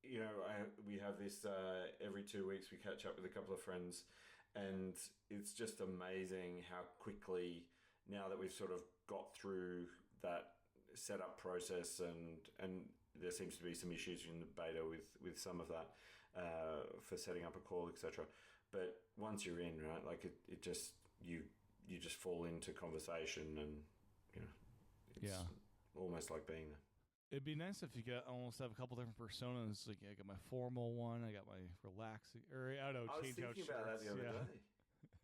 Speaker 2: we have this every 2 weeks. We catch up with a couple of friends, and it's just amazing how quickly, now that we've sort of got through that setup process, and there seems to be some issues in the beta with some of that for setting up a call, etc. But once you're in, right, like it just you just fall into conversation, and it's almost like being there.
Speaker 1: It'd be nice if you could almost have a couple different personas. Like, I got my formal one, I got my relaxing, or I don't know.
Speaker 2: I was thinking about that the other day.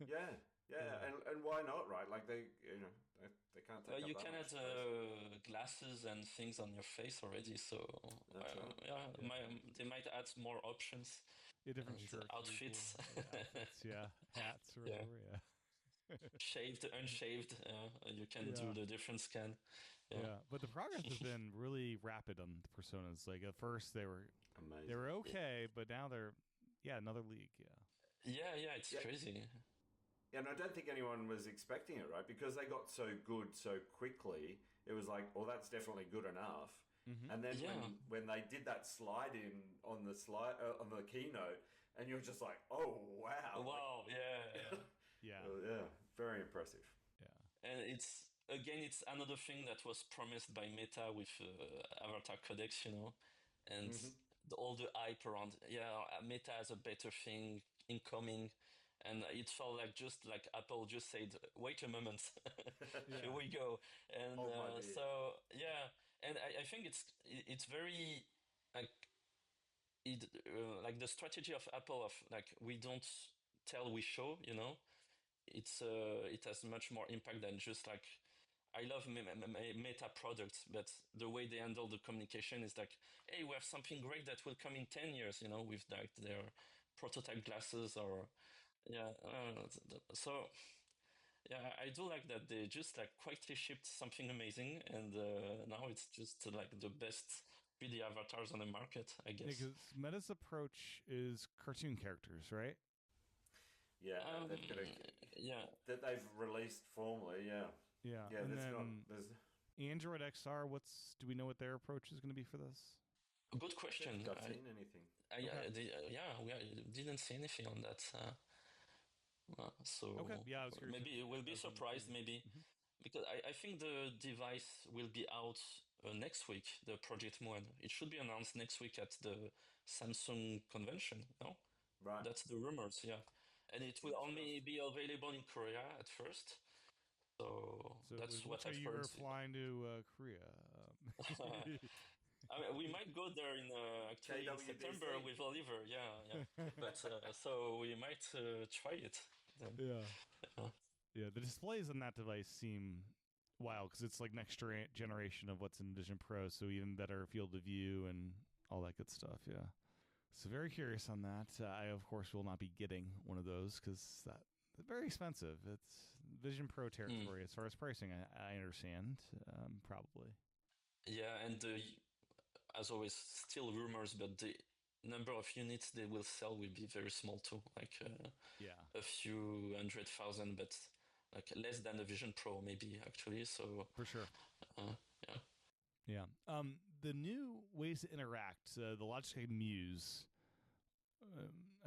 Speaker 2: Yeah. And why not, right? Like they can't take
Speaker 3: you
Speaker 2: up
Speaker 3: can
Speaker 2: that
Speaker 3: add glasses and things on your face already, so they might add more options.
Speaker 1: Different shirts,
Speaker 3: outfits.
Speaker 1: Hats or whatever.
Speaker 3: Shaved, unshaved, you can do the different scan.
Speaker 1: Yeah, but the progress has been really rapid on the personas. Like, at first they were amazing. They were okay, but now they're another league.
Speaker 3: Yeah, it's crazy.
Speaker 2: Yeah, and I don't think anyone was expecting it, right? Because they got so good so quickly, it was like, well, that's definitely good enough. And then when they did that slide in on the keynote, and you're just like, oh wow!
Speaker 3: Wow,
Speaker 1: yeah,
Speaker 2: very impressive.
Speaker 3: Yeah, and it's another thing that was promised by Meta with Avatar Codex, and all the hype around. Meta has a better thing incoming. And it felt like Apple just said, wait a moment, here we go. And and I think it's very like the strategy of Apple of like, we don't tell, we show, it has much more impact than just like, I love Meta products, but the way they handle the communication is like, hey, we have something great that will come in 10 years, with like their prototype glasses or I do like that they just like quietly shipped something amazing, and now it's just like the best 3D avatars on the market, I guess.
Speaker 1: Because Meta's approach is cartoon characters, right?
Speaker 2: Yeah, that they've released formally. Yeah.
Speaker 1: And then Android XR. Do we know what their approach is going to be for this?
Speaker 3: Good question.
Speaker 2: I've seen anything.
Speaker 3: We didn't see anything on that. So
Speaker 1: I was curious.
Speaker 3: Maybe we'll be surprised. Maybe because I think the device will be out next week, the Project Moon. It should be announced next week at the Samsung convention, no?
Speaker 2: Right.
Speaker 3: That's the rumors, yeah. And it will only be available in Korea at first. So that's what I've heard.
Speaker 1: You are flying to Korea.
Speaker 3: I mean, we might go there in actually in
Speaker 2: WWDC.
Speaker 3: September with Oliver, yeah. But so we might try it. Then.
Speaker 1: Yeah. The displays on that device seem wild because it's like next generation of what's in Vision Pro, so even better field of view and all that good stuff. Yeah. So very curious on that. I of course will not be getting one of those because that's very expensive. It's Vision Pro territory as far as pricing. I understand, probably.
Speaker 3: Yeah, and as always, still rumors, but the number of units they will sell will be very small too, like a few 100,000, but like less than the Vision Pro maybe actually. So
Speaker 1: for sure,
Speaker 3: yeah.
Speaker 1: The new ways to interact, the Logitech Muse.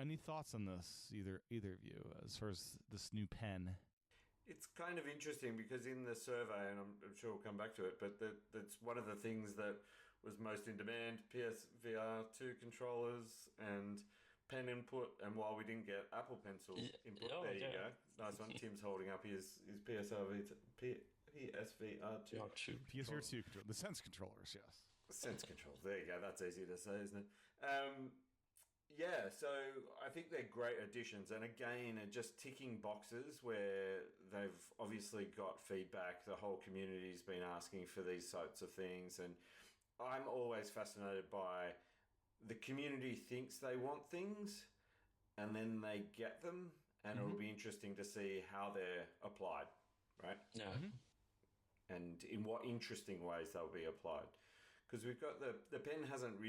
Speaker 1: Any thoughts on this, either of you, as far as this new pen?
Speaker 2: It's kind of interesting because in the survey, and I'm sure we'll come back to it, but that's one of the things that was most in demand: PSVR 2 controllers and pen input. And while we didn't get Apple Pencil input, there you go, nice one. Tim's holding up his PSVR 2.
Speaker 1: PSVR 2 controller, the Sense controllers, yes.
Speaker 2: Sense controls. There you go. That's easy to say, isn't it? Yeah, so I think they're great additions, and again, are just ticking boxes where they've obviously got feedback. The whole community's been asking for these sorts of things, and I'm always fascinated by the community thinks they want things, and then they get them, and it'll be interesting to see how they're applied, right?
Speaker 3: Yeah.
Speaker 2: And in what interesting ways they'll be applied, because we've got the pen hasn't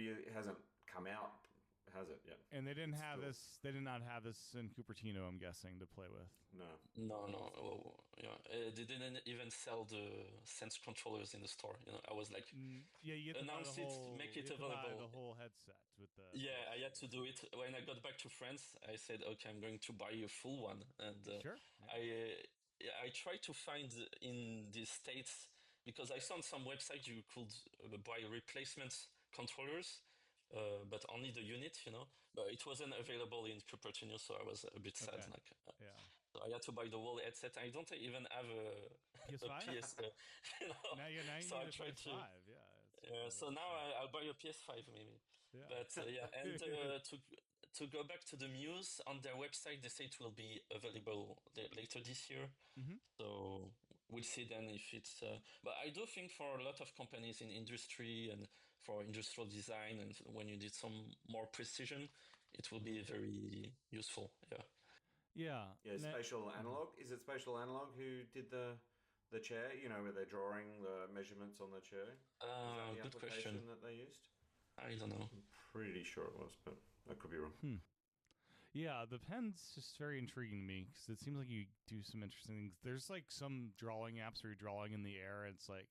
Speaker 2: come out. Has it yet?
Speaker 1: And they didn't have this. They did not have this in Cupertino, I'm guessing, to play with.
Speaker 2: No.
Speaker 3: Oh, yeah. They didn't even sell the Sense controllers in the store. I was like,
Speaker 1: you get
Speaker 3: announce it, make it available.
Speaker 1: The whole headset with the.
Speaker 3: Yeah, I had to do it when I got back to France. I said, okay, I'm going to buy a full one, and
Speaker 1: sure.
Speaker 3: Yeah. I tried to find in the States because I saw on some website you could buy replacement controllers. But only the unit, But it wasn't available in Cupertino, so I was a bit sad.
Speaker 1: Okay.
Speaker 3: So I had to buy the whole headset. I don't even have a PS.
Speaker 1: Now you
Speaker 3: so
Speaker 1: need a
Speaker 3: PS5.
Speaker 1: Yeah.
Speaker 3: So now I'll buy a PS5 maybe.
Speaker 1: Yeah.
Speaker 3: But and to go back to the Muse, on their website they say it will be available later this year. So we'll see then if it's. But I do think for a lot of companies in industry and for industrial design, and when you need some more precision, it will be very useful.
Speaker 2: Yeah. Spatial analog. Is it Spatial Analog who did the chair? Where they're drawing the measurements on the chair. Is that the
Speaker 3: good question.
Speaker 2: That they used?
Speaker 3: I don't know.
Speaker 2: I'm pretty sure it was, but I could be wrong.
Speaker 1: Yeah, the pen's just very intriguing to me because it seems like you do some interesting things. There's like some drawing apps where you're drawing in the air, and it's like.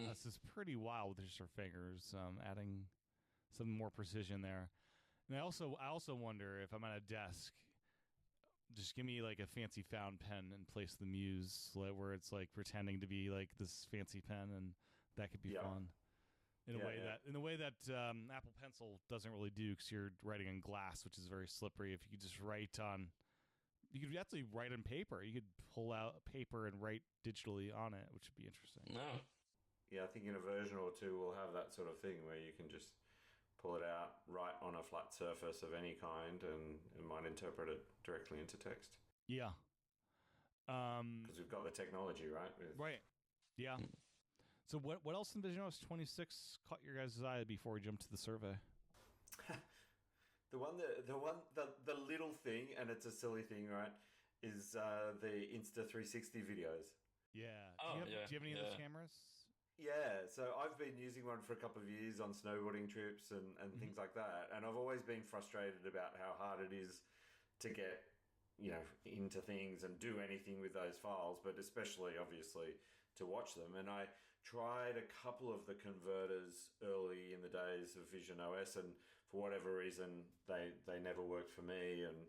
Speaker 1: This is pretty wild with just your fingers, adding some more precision there. And I also wonder if I'm at a desk, just give me like a fancy found pen and place the Muse where it's like pretending to be like this fancy pen, and that could be fun in a way that Apple Pencil doesn't really do, because you're writing on glass, which is very slippery. If you could just you could actually write on paper. You could pull out paper and write digitally on it, which would be interesting.
Speaker 3: No.
Speaker 2: Yeah, I think in a version or two we'll have that sort of thing where you can just pull it out, write on a flat surface of any kind, and it might interpret it directly into text.
Speaker 1: Yeah.
Speaker 2: Because we've got the technology, right?
Speaker 1: Right. Yeah. So what else in visionOS 26 caught your guys' eye before we jump to the survey?
Speaker 2: the little thing, and it's a silly thing, right, is the Insta 360 videos.
Speaker 1: Yeah.
Speaker 3: Do
Speaker 1: you have any of those cameras?
Speaker 2: Yeah, so I've been using one for a couple of years on snowboarding trips and things like that, and I've always been frustrated about how hard it is to get, into things and do anything with those files, but especially, obviously, to watch them. And I tried a couple of the converters early in the days of visionOS, and for whatever reason, they never worked for me, and,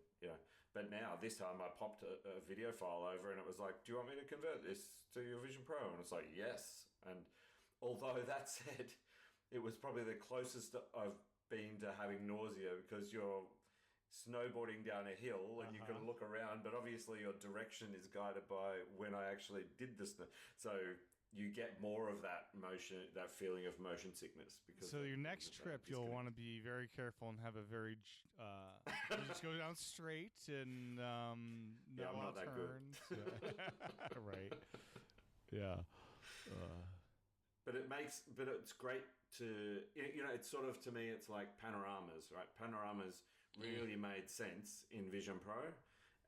Speaker 2: But now, this time, I popped a video file over, and it was like, do you want me to convert this to your Vision Pro? And it's like, yes. And Although that said, it was probably the closest I've been to having nausea because you're snowboarding down a hill and you can look around, but obviously your direction is guided by when I actually did the snow. So you get more of that motion, that feeling of motion sickness. Because
Speaker 1: so your next trip, you'll want to be very careful and have a very just go down straight and
Speaker 2: I'm not that
Speaker 1: turns. Right. Yeah.
Speaker 2: But it's great to, it's sort of, to me, it's like panoramas, right? Panoramas really made sense in Vision Pro,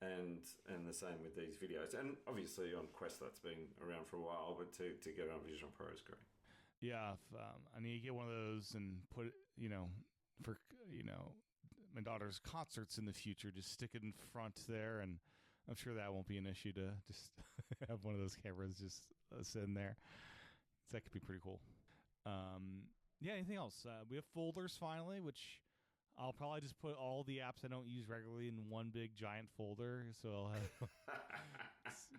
Speaker 2: and the same with these videos. And obviously on Quest, that's been around for a while, but to get on Vision Pro is great.
Speaker 1: Yeah, if, I need to get one of those and put it, for, my daughter's concerts in the future, just stick it in front there, and I'm sure that won't be an issue to just have one of those cameras just sitting there. So that could be pretty cool. Yeah, anything else? We have folders finally, which I'll probably just put all the apps I don't use regularly in one big giant folder. So I'll have,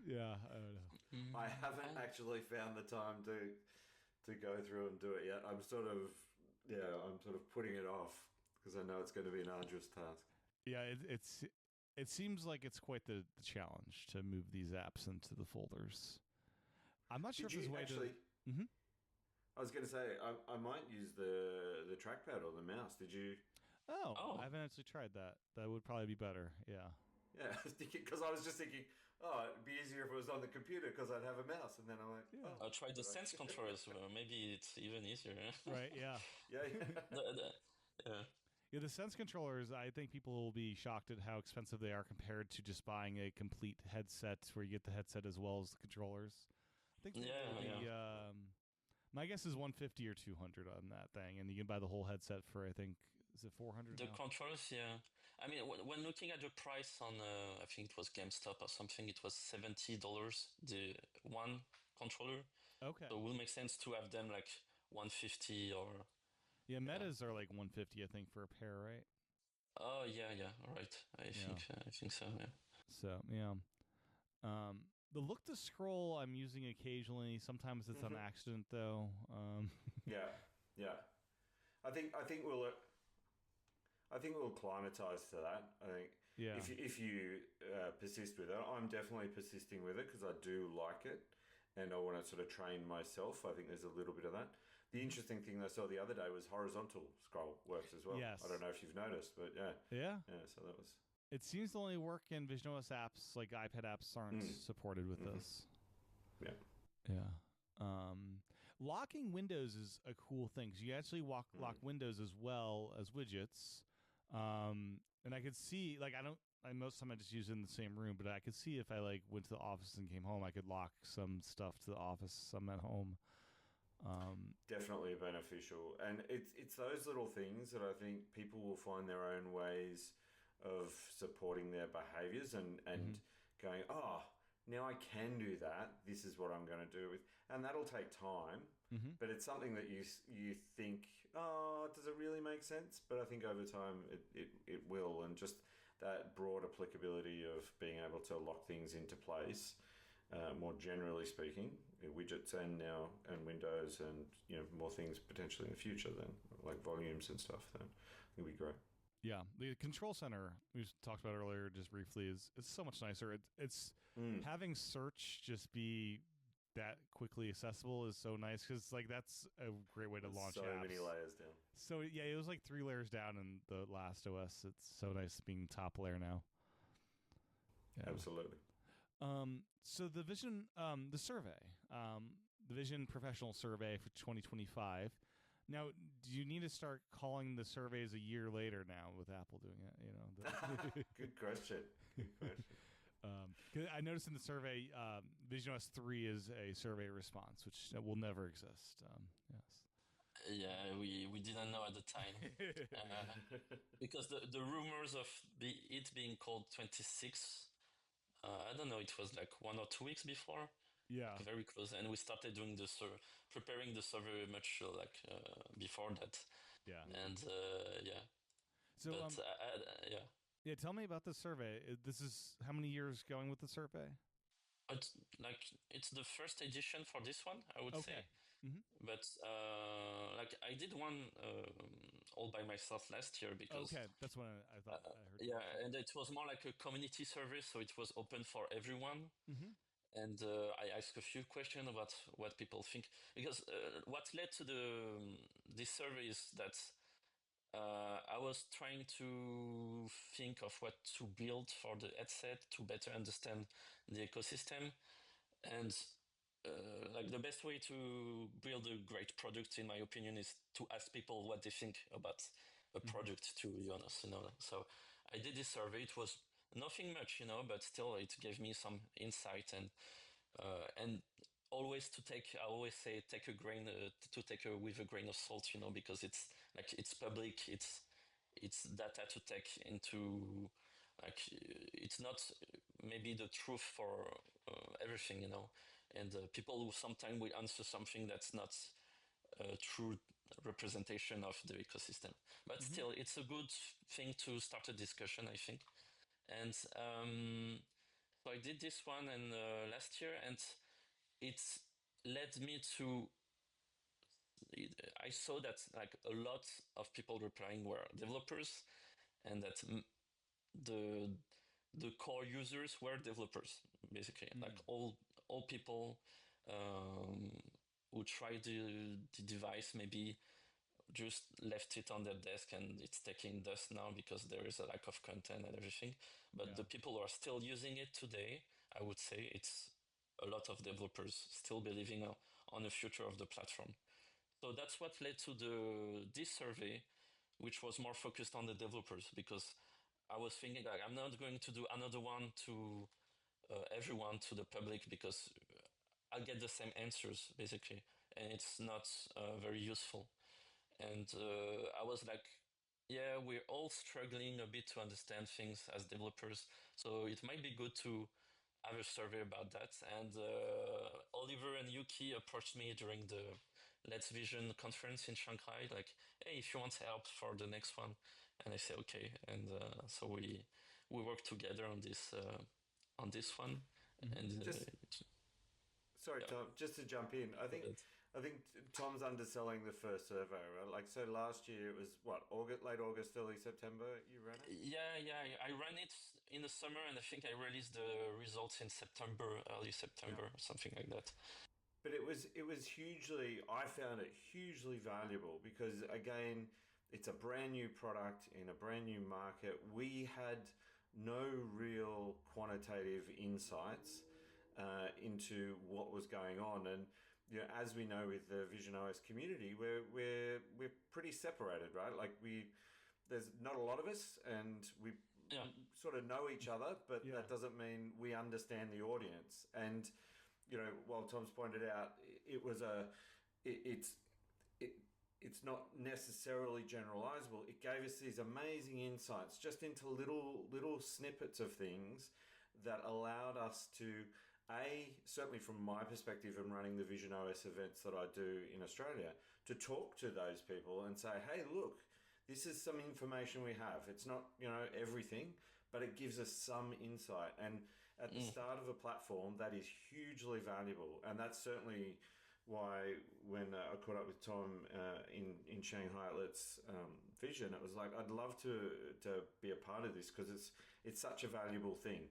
Speaker 1: yeah, I don't know.
Speaker 2: I haven't actually found the time to go through and do it yet. I'm sort of putting it off because I know it's going to be an arduous task.
Speaker 1: Yeah, it seems like it's quite the challenge to move these apps into the folders. I'm not sure if there's a way to. Mm-hmm.
Speaker 2: I was going to say I might use the trackpad or the mouse. Did you?
Speaker 1: Oh, I haven't actually tried that. That would probably be better. Yeah.
Speaker 2: Yeah, because I was just thinking, it'd be easier if it was on the computer because I'd have a mouse, and then I'm like,
Speaker 3: I'll try the Sense controller as well. Maybe it's even easier.
Speaker 1: Right? Yeah.
Speaker 3: Yeah.
Speaker 1: Yeah, the Sense controllers, I think people will be shocked at how expensive they are compared to just buying a complete headset where you get the headset as well as the controllers. I think my guess is $150 or $200 on that thing, and you can buy the whole headset for, I think, is it $400?
Speaker 3: The controllers, yeah. I mean, when looking at the price on, I think it was GameStop or something, it was $70 the one controller.
Speaker 1: Okay.
Speaker 3: So it will make sense to have them like $150 or.
Speaker 1: Yeah, Metas are like $150, I think, for a pair, right?
Speaker 3: Oh yeah, right. I think so. Yeah.
Speaker 1: So yeah. The look to scroll I'm using occasionally. Sometimes it's on accident though.
Speaker 2: Yeah. I think we'll acclimatize to that. I think if you persist with it, I'm definitely persisting with it because I do like it, and I want to sort of train myself. I think there's a little bit of that. The interesting thing I saw the other day was horizontal scroll works as well.
Speaker 1: Yes.
Speaker 2: I don't know if you've noticed, but yeah. So that was.
Speaker 1: It seems to only work in visionOS apps, like iPad apps aren't supported with this. Yeah. Locking windows is a cool thing because you actually lock windows as well as widgets. And I could see, like, most of the time I just use it in the same room, but I could see if I went to the office and came home, I could lock some stuff to the office, some at home.
Speaker 2: Definitely beneficial, and it's those little things that I think people will find their own ways of supporting their behaviors and going, now I can do that. This is what I'm going to do with, and that'll take time. But it's something that you think, does it really make sense? But I think over time it will, and just that broad applicability of being able to lock things into place. More generally speaking, widgets and Windows and more things potentially in the future, then like volumes and stuff, then it would be great.
Speaker 1: Yeah, the control center we talked about earlier just briefly it's so much nicer. It's having search just be that quickly accessible is so nice because that's a great way to launch apps.
Speaker 2: So many layers down.
Speaker 1: So yeah, it was like 3 layers down in the last OS. It's so nice being top layer now. Yeah.
Speaker 2: Absolutely.
Speaker 1: So the Vision, the survey, the Vision Professional Survey for 2025. Now, do you need to start calling the surveys a year later now with Apple doing it?
Speaker 2: Good question.
Speaker 1: I noticed in the survey, visionOS 3 is a survey response, which will never exist. Yes.
Speaker 3: Yeah, we didn't know at the time because the rumors of it being called 26. I don't know. It was like 1 or 2 weeks before.
Speaker 1: Yeah,
Speaker 3: very close, and we started doing preparing the survey much before that.
Speaker 1: Yeah,
Speaker 3: and yeah.
Speaker 1: So
Speaker 3: yeah.
Speaker 1: Yeah, tell me about the survey. This is how many years going with the survey?
Speaker 3: It's the first edition for this one, I would say. But like I did one all by myself last year because
Speaker 1: Okay, that's what I thought I heard.
Speaker 3: yeah, and it was more like a community service, so it was open for everyone. And I asked a few questions about what people think, because what led to this survey is that I was trying to think of what to build for the headset to better understand the ecosystem, and like the best way to build a great product, in my opinion, is to ask people what they think about a product. To be honest, So I did this survey. It was nothing much, but still, it gave me some insight and always I always say take a grain with a grain of salt, because it's like it's public, it's data to take into, like, it's not maybe the truth for everything, and people who sometimes will answer something that's not a true representation of the ecosystem, but still it's a good thing to start a discussion, I think. And so I did this one and last year, and it led me to, I saw that like a lot of people replying were developers, and that the core users were developers, basically. Like all people who tried the device, maybe just left it on their desk and it's taking dust now because there is a lack of content and everything. But the people who are still using it today, I would say it's a lot of developers still believing on the future of the platform. So that's what led to this survey, which was more focused on the developers, because I was thinking, like, I'm not going to do another one to everyone, to the public, because I'll get the same answers, basically, and it's not very useful. And I was like, yeah, we're all struggling a bit to understand things as developers, so it might be good to have a survey about that. And Oliver and Yuki approached me during the Let's Vision conference in Shanghai, like, hey, if you want help for the next one. And I said, okay. And so we worked together on this one. And
Speaker 2: sorry, Tom, just to jump in. I think Tom's underselling the first survey, right? Like, so last year it was what, late August, early September you ran it?
Speaker 3: Yeah. I ran it in the summer, and I think I released the results in September, early September, or something like that.
Speaker 2: But it was I found it hugely valuable because, again, it's a brand new product in a brand new market. We had no real quantitative insights into what was going on, and as we know with the visionOS community, we're pretty separated, right? Like there's not a lot of us, and we sort of know each other, but that doesn't mean we understand the audience. And while Tom's pointed out, it's not necessarily generalizable. It gave us these amazing insights just into little snippets of things that allowed us to, certainly from my perspective in running the visionOS events that I do in Australia, to talk to those people and say, hey, look, this is some information we have. It's not, everything, but it gives us some insight. And at the start of a platform, that is hugely valuable. And that's certainly why when I caught up with Tom in Shanghai at Let's Vision, it was like, I'd love to be a part of this because it's such a valuable thing.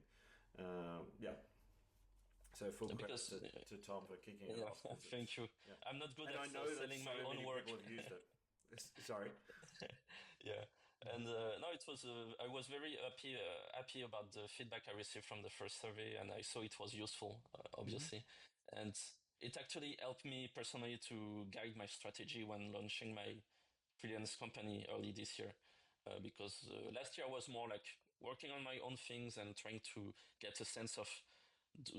Speaker 2: So full credit to Tom for kicking it off.
Speaker 3: Thank you. Yeah. I'm not good at selling my own work.
Speaker 2: People have used it. Sorry.
Speaker 3: Yeah. And no, it was. I was very happy about the feedback I received from the first survey, and I saw it was useful, obviously, and it actually helped me personally to guide my strategy when launching my freelance company early this year, because last year I was more like working on my own things and trying to get a sense of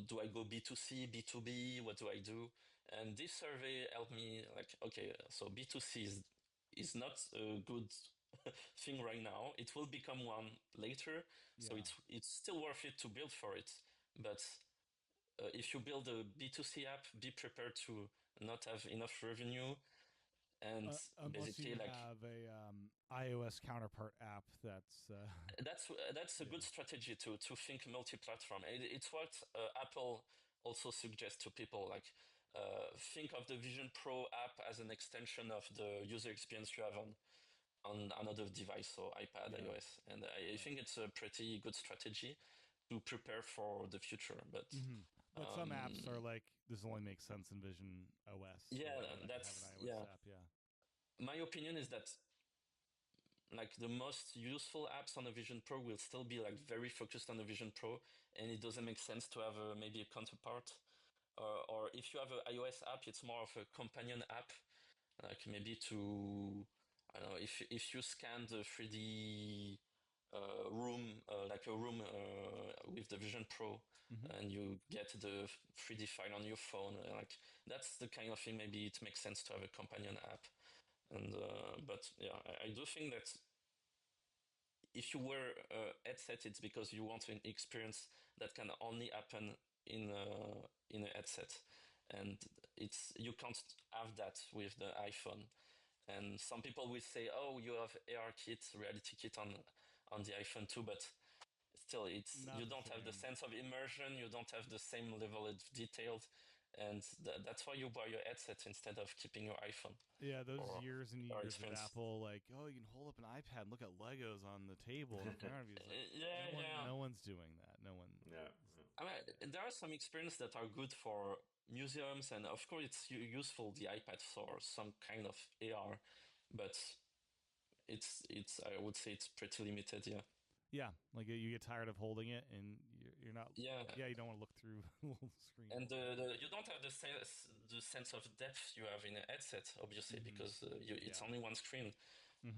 Speaker 3: do I go B2C, B2B, what do I do? And this survey helped me like, okay, so B2C is not a good thing right now. It will become one later. Yeah. So it's still worth it to build for it. But if you build a B2C app, be prepared to not have enough revenue. And
Speaker 1: basically, you have a iOS counterpart app
Speaker 3: that's a good strategy to think multi-platform. It's what Apple also suggests to people. Like think of the Vision Pro app as an extension of the user experience you have on another device, so iPad, iOS. And I think it's a pretty good strategy to prepare for the future. But
Speaker 1: but some apps are like, this only makes sense in Vision OS.
Speaker 3: Yeah,
Speaker 1: or
Speaker 3: that's
Speaker 1: have an iOS app.
Speaker 3: My opinion is that like the most useful apps on the Vision Pro will still be like very focused on the Vision Pro, and it doesn't make sense to have maybe a counterpart. Or if you have an iOS app, it's more of a companion app, like maybe to, I don't know, if you scan the 3D room, like a room with the Vision Pro, and you get the 3D file on your phone, like that's the kind of thing. Maybe it makes sense to have a companion app. And but yeah, I do think that if you wear a headset, it's because you want an experience that can only happen in a headset, and you can't have that with the iPhone. And some people will say, "Oh, you have AR kit, reality kit on the iPhone too," but still, you don't have the sense of immersion. You don't have the same level of details, and that's why you buy your headset instead of keeping your iPhone.
Speaker 1: Yeah, those years and years of Apple, like, oh, you can hold up an iPad and look at Legos on the table in front of you. Like, no one's doing that. No one.
Speaker 2: Yeah.
Speaker 3: I mean, there are some experiences that are good for museums, and of course, it's useful the iPad for some kind of AR, but it's I would say it's pretty limited. Yeah.
Speaker 1: Yeah, like you get tired of holding it, and you're not.
Speaker 3: Yeah.
Speaker 1: Yeah, you don't want to look through the little screen.
Speaker 3: And you don't have the sense of depth you have in a headset, obviously, because it's only one screen.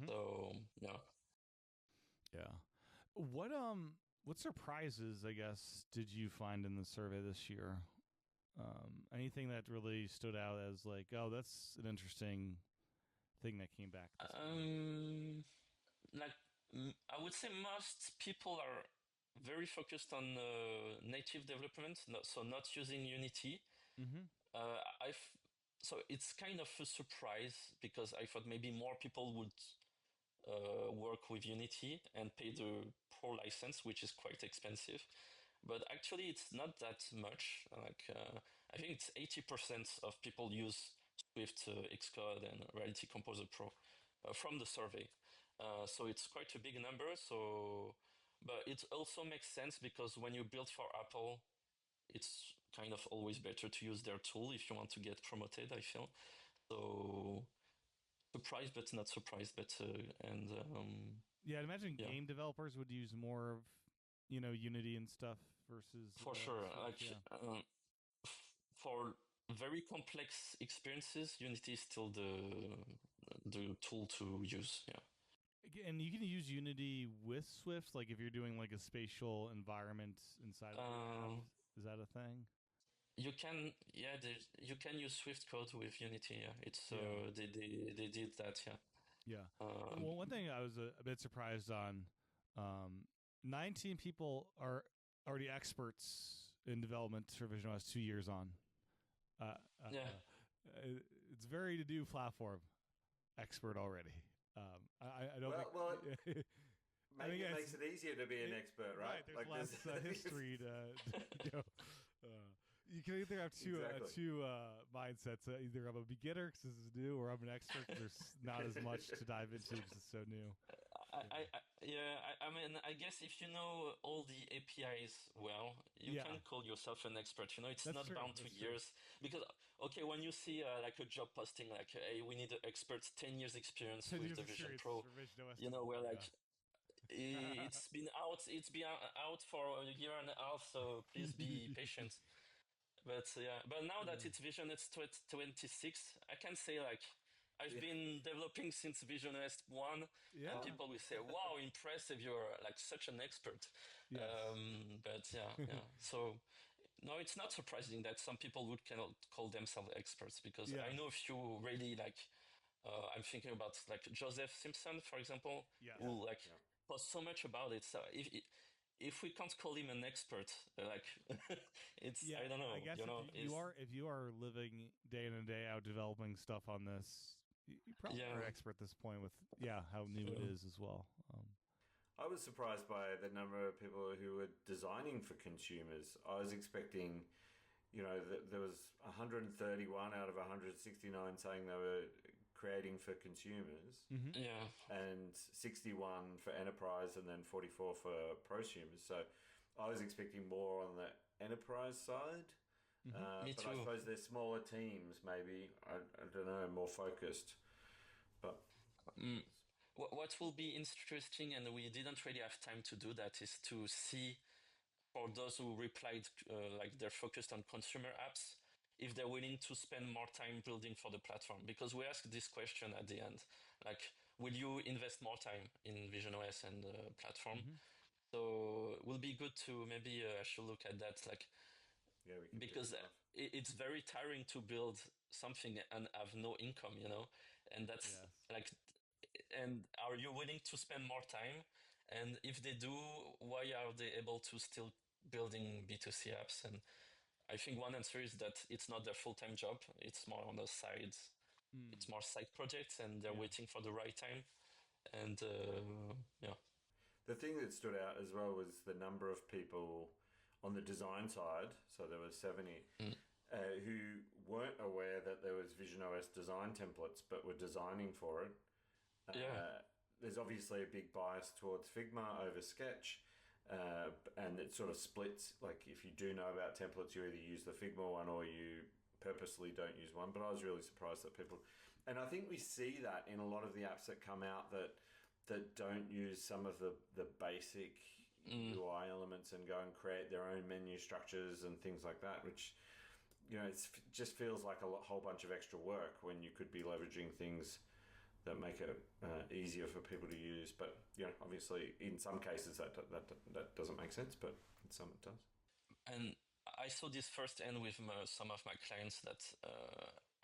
Speaker 3: So yeah.
Speaker 1: Yeah. What surprises, I guess, did you find in the survey this year? Anything that really stood out as like, oh, that's an interesting thing that came back?
Speaker 3: Like, I would say most people are very focused on native development, so not using Unity. So it's kind of a surprise because I thought maybe more people would work with Unity and pay the Pro license, which is quite expensive. But actually, it's not that much. Like I think it's 80% of people use Swift, Xcode, and Reality Composer Pro from the survey. So it's quite a big number. But it also makes sense because when you build for Apple, it's kind of always better to use their tool if you want to get promoted, I feel. So surprised but not surprised, but
Speaker 1: yeah, I'd imagine game developers would use more of Unity and stuff versus
Speaker 3: for sure. For very complex experiences, Unity is still the tool to use. Yeah.
Speaker 1: And you can use Unity with Swift, like if you're doing like a spatial environment inside of the app. Is that a thing?
Speaker 3: You can, you can use Swift code with Unity. Yeah, it's they did that. Yeah.
Speaker 1: Yeah. Well, one thing I was a bit surprised on, 19 people are already experts in development for visionOS 2 years on. It's very to-do platform expert already. I don't think...
Speaker 2: Well, maybe it makes it easier to be an expert, right?
Speaker 1: There's less history to... you can either have two mindsets. Either I'm a beginner because this is new, or I'm an expert because there's not as much to dive into because it's so new.
Speaker 3: I mean, I guess if you know all the APIs well, you can call yourself an expert. It's not bound to years. Because, okay, when you see like a job posting, like, hey, we need experts 10 years experience with the Vision Pro, we're like, it's been out for a year and a half, so please be patient. But now that it's visionOS 26, I can say like I've been developing since visionOS 1, and people will say, "Wow, impressive! You're like such an expert."
Speaker 1: Yes.
Speaker 3: So no, it's not surprising that some people cannot call themselves experts because I know if you really like. I'm thinking about like Joseph Simpson, for example, who posts so much about it. So if we can't call him an expert, like it's I don't know.
Speaker 1: I guess if you are living day in and day out developing stuff on this, you probably are an expert at this point with how new it is as well.
Speaker 2: I was surprised by the number of people who were designing for consumers. I was expecting, there was 131 out of 169 saying they were creating for consumers,
Speaker 3: Yeah.
Speaker 2: and 61 for enterprise, and then 44 for prosumers. So I was expecting more on the enterprise side.
Speaker 3: Me
Speaker 2: but
Speaker 3: too.
Speaker 2: I suppose they're smaller teams, maybe. I don't know, more focused. But
Speaker 3: What will be interesting, and we didn't really have time to do that, is to see for those who replied, like they're focused on consumer apps, if they're willing to spend more time building for the platform. Because we asked this question at the end, like, will you invest more time in visionOS and the platform? So it will be good to maybe I should look at that, like,
Speaker 2: yeah, we can
Speaker 3: because it's very tiring to build something and have no income, and that's like, and are you willing to spend more time? And if they do, why are they able to still building B2C apps? And I think one answer is that it's not their full-time job. It's more on the side. It's more side projects, and they're waiting for the right time. And yeah.
Speaker 2: The thing that stood out as well was the number of people on the design side. So there were 70 who weren't aware that there was visionOS design templates, but were designing for it. There's obviously a big bias towards Figma over Sketch, and it sort of splits. Like, if you do know about templates, you either use the Figma one or you purposely don't use one. But I was really surprised that people, and I think we see that in a lot of the apps that come out that don't use some of the basic UI elements and go and create their own menu structures and things like that, which it just feels like a whole bunch of extra work when you could be leveraging things that make it easier for people to use. But obviously in some cases that doesn't make sense, but in some it does.
Speaker 3: And I saw this firsthand with some of my clients that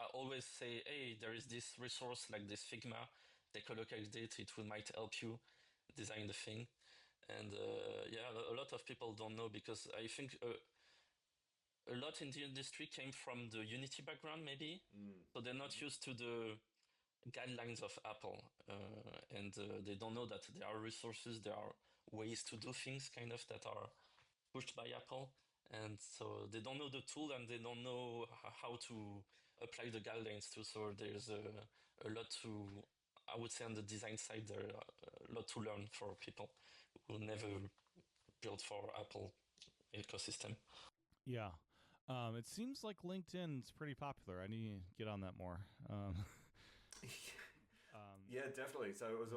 Speaker 3: I always say, hey, there is this resource like this Figma, take a look at it, might help you design the thing. And a lot of people don't know, because I think a lot in the industry came from the Unity background, maybe. So they're not used to the guidelines of Apple, and they don't know that there are resources, there are ways to do things kind of that are pushed by Apple, and so they don't know the tool and they don't know how to apply the guidelines too. So there's a lot to, I would say, on the design side, there are a lot to learn for people who never built for Apple ecosystem.
Speaker 1: Yeah. It seems like LinkedIn's pretty popular. I need to get on that more.
Speaker 2: Yeah, definitely. So it was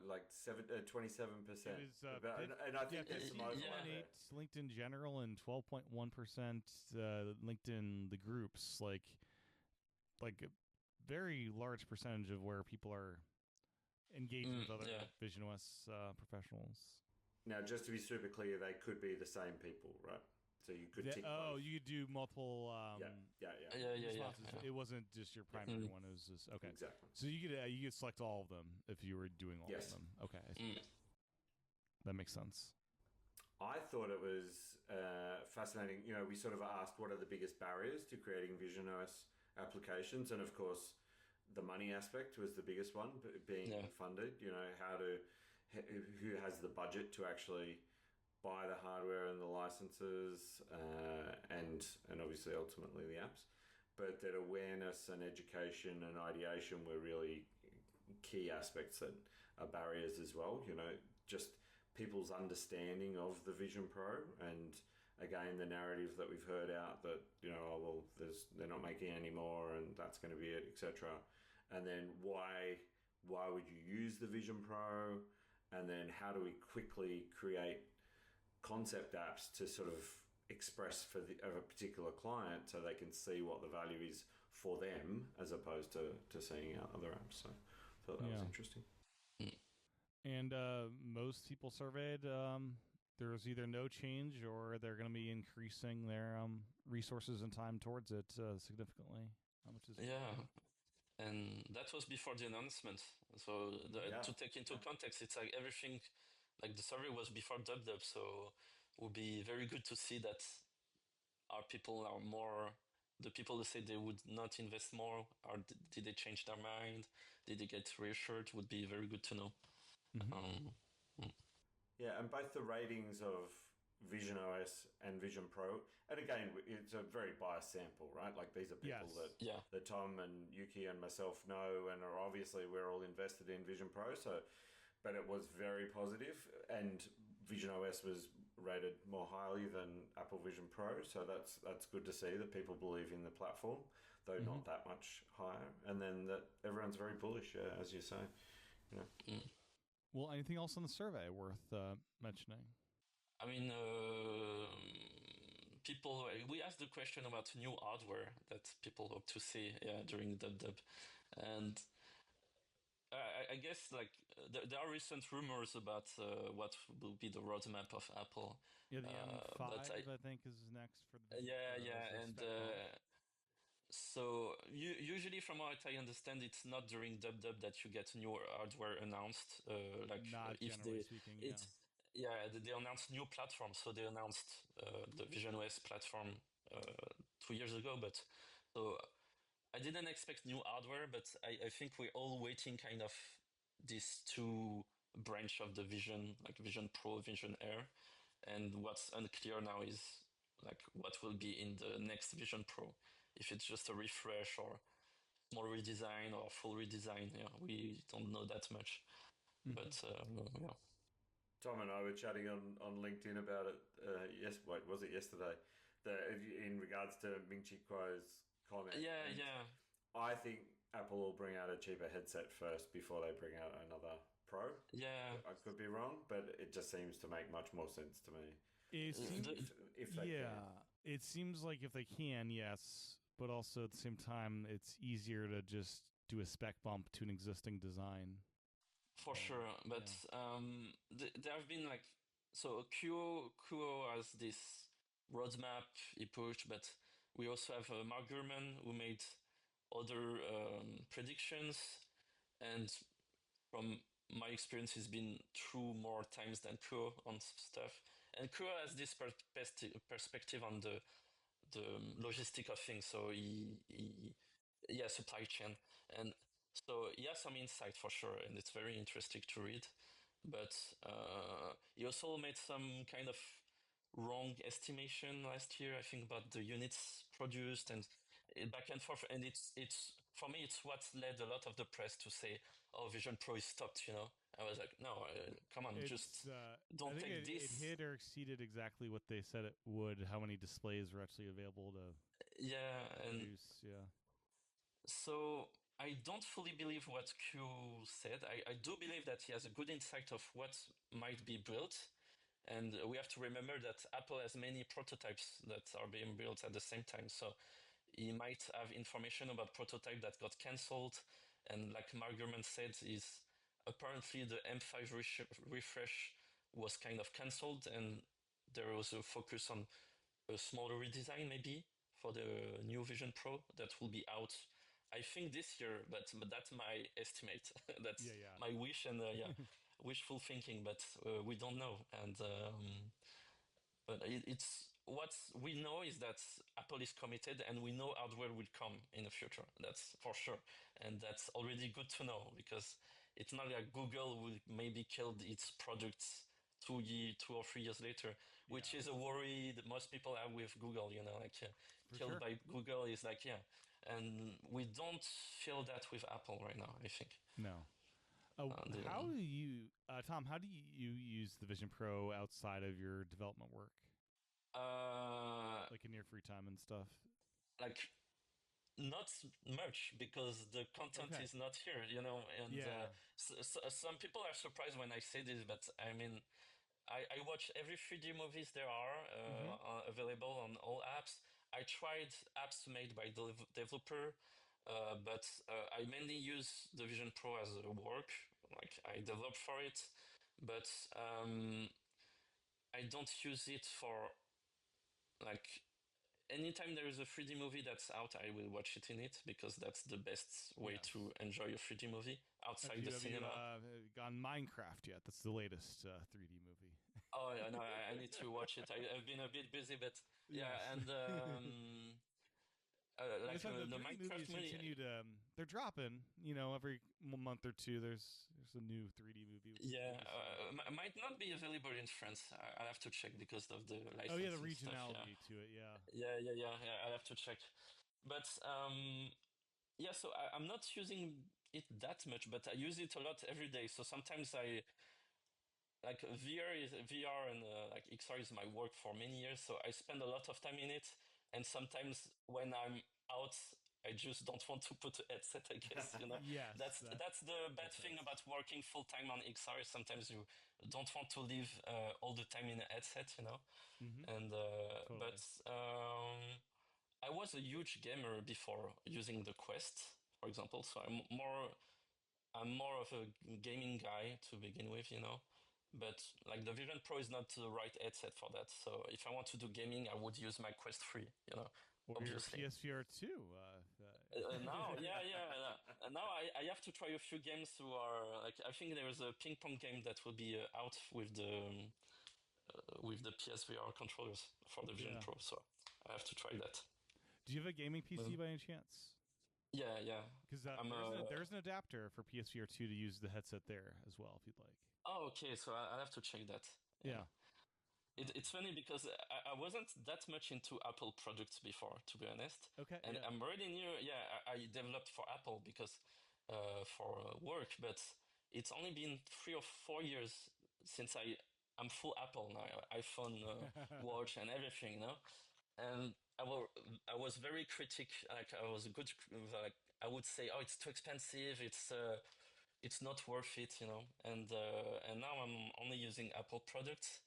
Speaker 2: like 27%. And I think there's some overlap there.
Speaker 1: LinkedIn general and 12.1% LinkedIn the groups, like a very large percentage of where people are engaging with other visionOS professionals.
Speaker 2: Now, just to be super clear, they could be the same people, right? So you could tick both.
Speaker 1: You could do multiple responses.
Speaker 3: Yeah.
Speaker 1: It wasn't just your primary one. It was just okay.
Speaker 2: Exactly.
Speaker 1: So you could select all of them if you were doing all of them. Okay. That makes sense.
Speaker 2: I thought it was fascinating. We sort of asked what are the biggest barriers to creating visionOS applications, and of course, the money aspect was the biggest one, being funded. Who has the budget to actually buy the hardware and the licenses, and obviously ultimately the apps, but that awareness and education and ideation were really key aspects that are barriers as well. Just people's understanding of the Vision Pro, and again the narrative that we've heard out that they're not making any more and that's going to be it, etc. And then why would you use the Vision Pro, and then how do we quickly create concept apps to sort of express of a particular client so they can see what the value is for them as opposed to seeing out other apps. So I thought that was interesting.
Speaker 1: And most people surveyed, there was either no change or they're going to be increasing their resources and time towards it significantly. How much is it?
Speaker 3: And that was before the announcement. So to take into context, it's like everything. Like the survey was before DubDub, so it would be very good to see that our people are more, the people who say they would not invest more, or did they change their mind? Did they get reassured? Would be very good to know.
Speaker 2: Yeah, and both the ratings of visionOS and Vision Pro. And again, it's a very biased sample, right? Like these are people that Tom and Yuki and myself know, and are obviously we're all invested in Vision Pro. So, but it was very positive, and visionOS was rated more highly than Apple Vision Pro. So that's good to see that people believe in the platform, though not that much higher. And then that everyone's very bullish, as you say. You know.
Speaker 1: Well, anything else on the survey worth mentioning?
Speaker 3: I mean, we asked the question about new hardware that people hope to see during WWDC, and I guess like there are recent rumors about what will be the roadmap of Apple.
Speaker 1: Yeah, the M5 I think is next for the
Speaker 3: and so usually from what I understand, it's not during WWDC that you get new hardware announced. Like
Speaker 1: not
Speaker 3: if
Speaker 1: generally speaking,
Speaker 3: they announced new platforms. So they announced the visionOS platform 2 years ago, but so I didn't expect new hardware, but I think we're all waiting kind of these two branch of the Vision, like Vision Pro, Vision Air, and what's unclear now is like what will be in the next Vision Pro. If it's just a refresh or small redesign or full redesign, we don't know that much. But yeah.
Speaker 2: Tom and I were chatting on LinkedIn about it. Was it yesterday? In regards to Ming Chi Kuo's comment.
Speaker 3: Yeah.
Speaker 2: I think Apple will bring out a cheaper headset first before they bring out another Pro.
Speaker 3: Yeah.
Speaker 2: I could be wrong, but it just seems to make much more sense to me.
Speaker 1: It seems,
Speaker 2: if they can.
Speaker 1: It seems like if they can, yes, but also at the same time, it's easier to just do a spec bump to an existing design.
Speaker 3: For sure, but there have been like Kuo has this roadmap he pushed, but we also have Mark Gurman who made other predictions, and from my experience, he's been through more times than Kuo on stuff, and Kuo has this perspective on the logistic of things. So he supply chain, and so he has some insight for sure, and it's very interesting to read. But he also made some kind of wrong estimation last year, I think, about the units produced and back and forth. And it's for me, it's what led a lot of the press to say, "Oh, Vision Pro is stopped." You know, I was like, "No, come on, just don't take this."
Speaker 1: It hit or exceeded exactly what they said it would. How many displays were actually available to produce?
Speaker 3: So I don't fully believe what Q said. I do believe that he has a good insight of what might be built. And we have to remember that Apple has many prototypes that are being built at the same time. So he might have information about prototype that got cancelled. And like Mark Gurman said, is apparently the M5 refresh was kind of cancelled, and there was a focus on a smaller redesign maybe for the new Vision Pro that will be out, I think, this year, but that's my estimate. That's my wish and wishful thinking, but we don't know. And but it's what we know is that Apple is committed, and we know hardware will come in the future. That's for sure, and that's already good to know, because it's not like Google will maybe kill its products 2 or 3 years later, which is a worry that most people have with Google. You know, like killed by Google is like and we don't feel that with Apple right now, I think.
Speaker 1: No. How do you, Tom? How do you use the Vision Pro outside of your development work? Like in your free time and stuff.
Speaker 3: Like not much, because the content is not here, you know. And some people are surprised when I say this, but I mean, I watch every 3D movies there are available on all apps. I tried apps made by developer, but I mainly use the Vision Pro as a work. Like I develop for it, but I don't use it for like. Anytime there is a 3D movie that's out, I will watch it in it, because that's the best way to enjoy a 3D movie outside the cinema.
Speaker 1: Have you gone Minecraft yet? That's the latest 3D movie.
Speaker 3: Oh, yeah, no, I need to watch it. I've been a bit busy, but and like
Speaker 1: the
Speaker 3: the
Speaker 1: 3D
Speaker 3: Minecraft
Speaker 1: movies
Speaker 3: movie.
Speaker 1: continue to they're dropping. Every month or two there's a new 3D movie.
Speaker 3: Yeah, might not be available in France. I'll have to check because of the
Speaker 1: Oh yeah, the
Speaker 3: licensing stuff.
Speaker 1: regionality to it. Yeah.
Speaker 3: Yeah. I'll have to check. But yeah, so I'm not using it that much, but I use it a lot every day. So sometimes I like VR and like XR is my work for many years. So I spend a lot of time in it, and sometimes when I'm out, I just don't want to put a headset. I guess
Speaker 1: Yes.
Speaker 3: that's the bad thing about working full time on XR. Sometimes you don't want to live all the time in a headset.
Speaker 1: Mm-hmm.
Speaker 3: And
Speaker 1: Totally.
Speaker 3: but I was a huge gamer before using the Quest, for example. So I'm more of a gaming guy to begin with. But like the Vision Pro is not the right headset for that. So if I want to do gaming, I would use my Quest 3.
Speaker 1: Or
Speaker 3: Obviously.
Speaker 1: your PSVR 2.
Speaker 3: Now, yeah. Now I have to try a few games who are like I think there is a ping pong game that will be out with the PSVR controllers for the Vision Pro. So I have to try that.
Speaker 1: Do you have a gaming PC by any chance?
Speaker 3: Yeah.
Speaker 1: Because there's an adapter for PSVR 2 to use the headset there as well, if you'd like.
Speaker 3: Oh, okay. So I'll have to check that.
Speaker 1: Yeah.
Speaker 3: It's funny because I wasn't that much into Apple products before, to be honest.
Speaker 1: Okay.
Speaker 3: And I'm really new. Yeah, I developed for Apple because for work, but it's only been 3 or 4 years since I'm full Apple now. iPhone, watch, and everything. And I was very critic. Like I was a good. Like I would say, oh, it's too expensive. It's not worth it. And now I'm only using Apple products.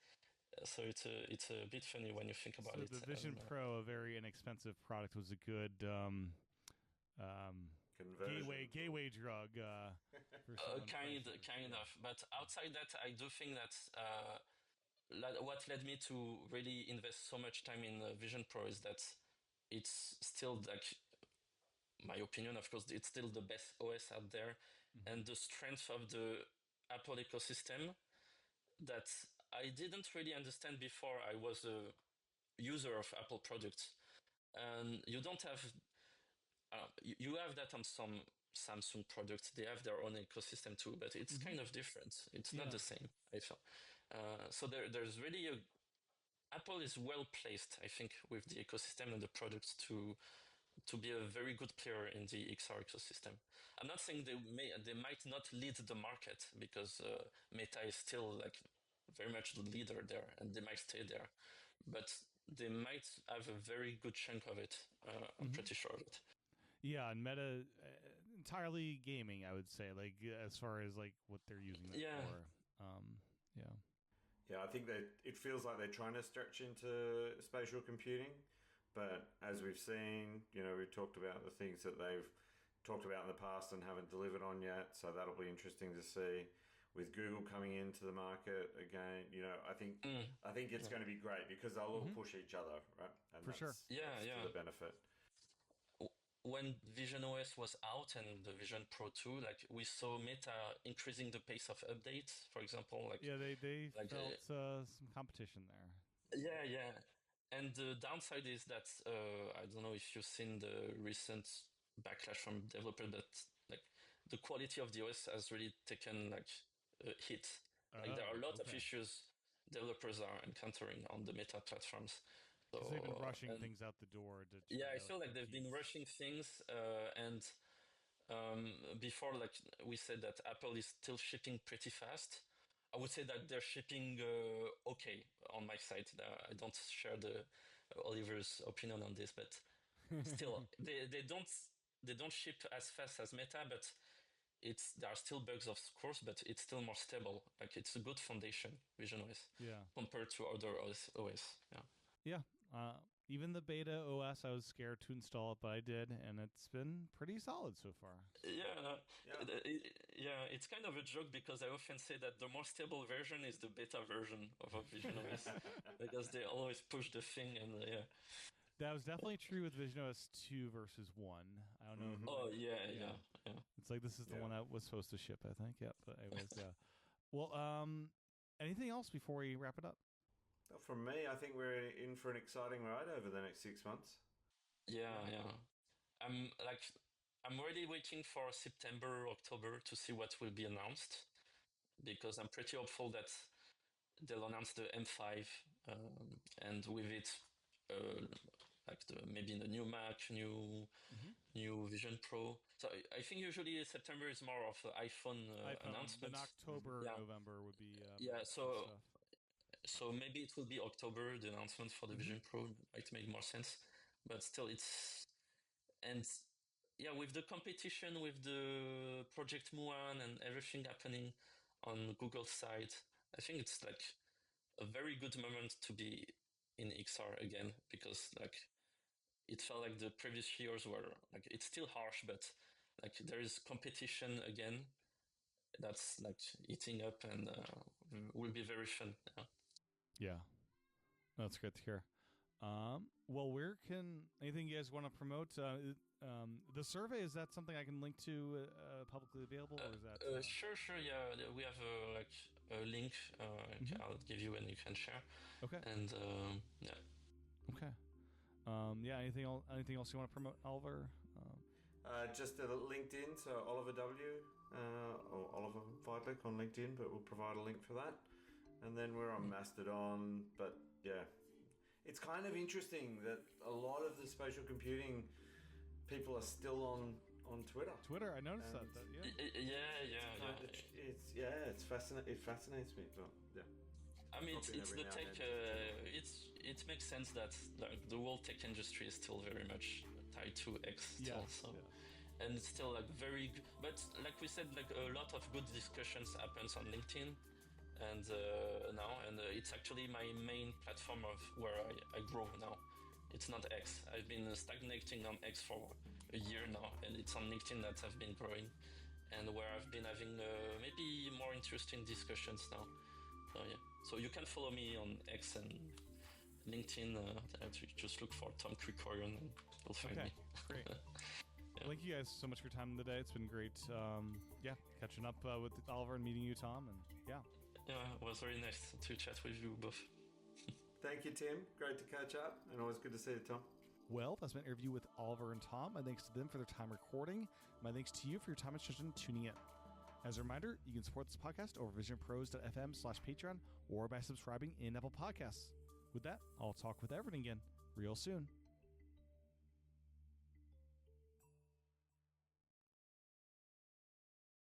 Speaker 3: So it's a bit funny when you think about it.
Speaker 1: So the Vision Pro, a very inexpensive product, was a good gateway drug.
Speaker 3: Kind of. But outside that, I do think that what led me to really invest so much time in Vision Pro is that it's still like my opinion. Of course, it's still the best OS out there, and the strength of the Apple ecosystem that I didn't really understand before I was a user of Apple products. And you don't have, you have that on some Samsung products. They have their own ecosystem too, but it's kind of different. It's not the same, I feel. So there's really Apple is well placed, I think, with the ecosystem and the products to be a very good player in the XR ecosystem. I'm not saying they might not lead the market because Meta is still like very much the leader there, and they might stay there, but they might have a very good chunk of it. I'm pretty sure of it.
Speaker 1: Yeah, and Meta entirely gaming, I would say, like as far as like what they're using it for.
Speaker 2: Yeah, I think that it feels like they're trying to stretch into spatial computing, but as we've seen, we've talked about the things that they've talked about in the past and haven't delivered on yet. So that'll be interesting to see. With Google coming into the market again, I think it's going to be great because they'll all push each other, right? And
Speaker 1: for sure.
Speaker 3: Yeah.
Speaker 2: To the benefit.
Speaker 3: When visionOS was out and the Vision Pro 2, like we saw Meta increasing the pace of updates, for example. Like
Speaker 1: they felt some competition there.
Speaker 3: Yeah. And the downside is that I don't know if you've seen the recent backlash from developers, but like the quality of the OS has really taken like hit. Like there are a lot of issues developers are encountering on the Meta platforms. So
Speaker 1: they've been rushing things out the door.
Speaker 3: I feel like they've been rushing things, and before, like we said, that Apple is still shipping pretty fast. I would say that they're shipping okay on my side. I don't share the Oliver's opinion on this, but still, they don't ship as fast as Meta, but there are still bugs, of course, but it's still more stable. Like it's a good foundation, visionOS, compared to other OS.
Speaker 1: Yeah. Even the beta OS, I was scared to install it, but I did, and it's been pretty solid so far.
Speaker 3: It's kind of a joke because I often say that the more stable version is the beta version of a visionOS because they always push the thing, and
Speaker 1: That was definitely true with visionOS 2 versus 1. I don't know.
Speaker 3: Oh, yeah.
Speaker 1: It's like this is the one that was supposed to ship, I think. Yeah, but anyways, yeah. Well, anything else before we wrap it up?
Speaker 2: From me, I think we're in for an exciting ride over the next 6 months.
Speaker 3: Yeah. I'm really waiting for September, October to see what will be announced, because I'm pretty hopeful that they'll announce the M5 and with it maybe the new Mac, new Vision Pro. So I think usually September is more of iPhone announcements.
Speaker 1: Then October, November would be
Speaker 3: so maybe it will be October, the announcement for the Vision Pro might make more sense, but still with the competition with the Project Muan and everything happening on Google's side, I think it's like a very good moment to be in XR again, because like it felt like the previous years were like, it's still harsh, but like there is competition again that's like eating up and will be very fun.
Speaker 1: Yeah, that's great to hear. Well, where can anything you guys want to promote? The survey, is that something I can link to publicly available, or is that?
Speaker 3: Sure. Yeah, we have a link. I'll give you and you can share.
Speaker 1: Okay.
Speaker 3: And
Speaker 1: Okay. Anything else you want to promote, Oliver?
Speaker 2: Just LinkedIn, so Oliver W. Or Oliver Weidlich on LinkedIn, but we'll provide a link for that. And then we're on Mastodon, but yeah. It's kind of interesting that a lot of the spatial computing people are still on Twitter.
Speaker 1: I noticed that.
Speaker 2: It fascinates me. But yeah.
Speaker 3: I mean, it's the tech. It makes sense that the whole tech industry is still very much tied to X. And it's still like but like we said, like a lot of good discussions happens on LinkedIn. And it's actually my main platform of where I grow now. It's not X. I've been stagnating on X for a year now, and it's on LinkedIn that I've been growing, and where I've been having maybe more interesting discussions now. So you can follow me on X and LinkedIn. Just look for Tom Krickorian, and you'll find me.
Speaker 1: Great. Thank you guys so much for your time today. It's been great. Catching up with Oliver and meeting you, Tom, and yeah.
Speaker 3: Yeah, it was very nice to chat with you both.
Speaker 2: Thank you, Tim. Great to catch up, and always good to see you, Tom.
Speaker 1: Well, that's my interview with Oliver and Tom. My thanks to them for their time recording. My thanks to you for your time and attention tuning in. As a reminder, you can support this podcast over visionpros.fm/Patreon or by subscribing in Apple Podcasts. With that, I'll talk with everyone again real soon.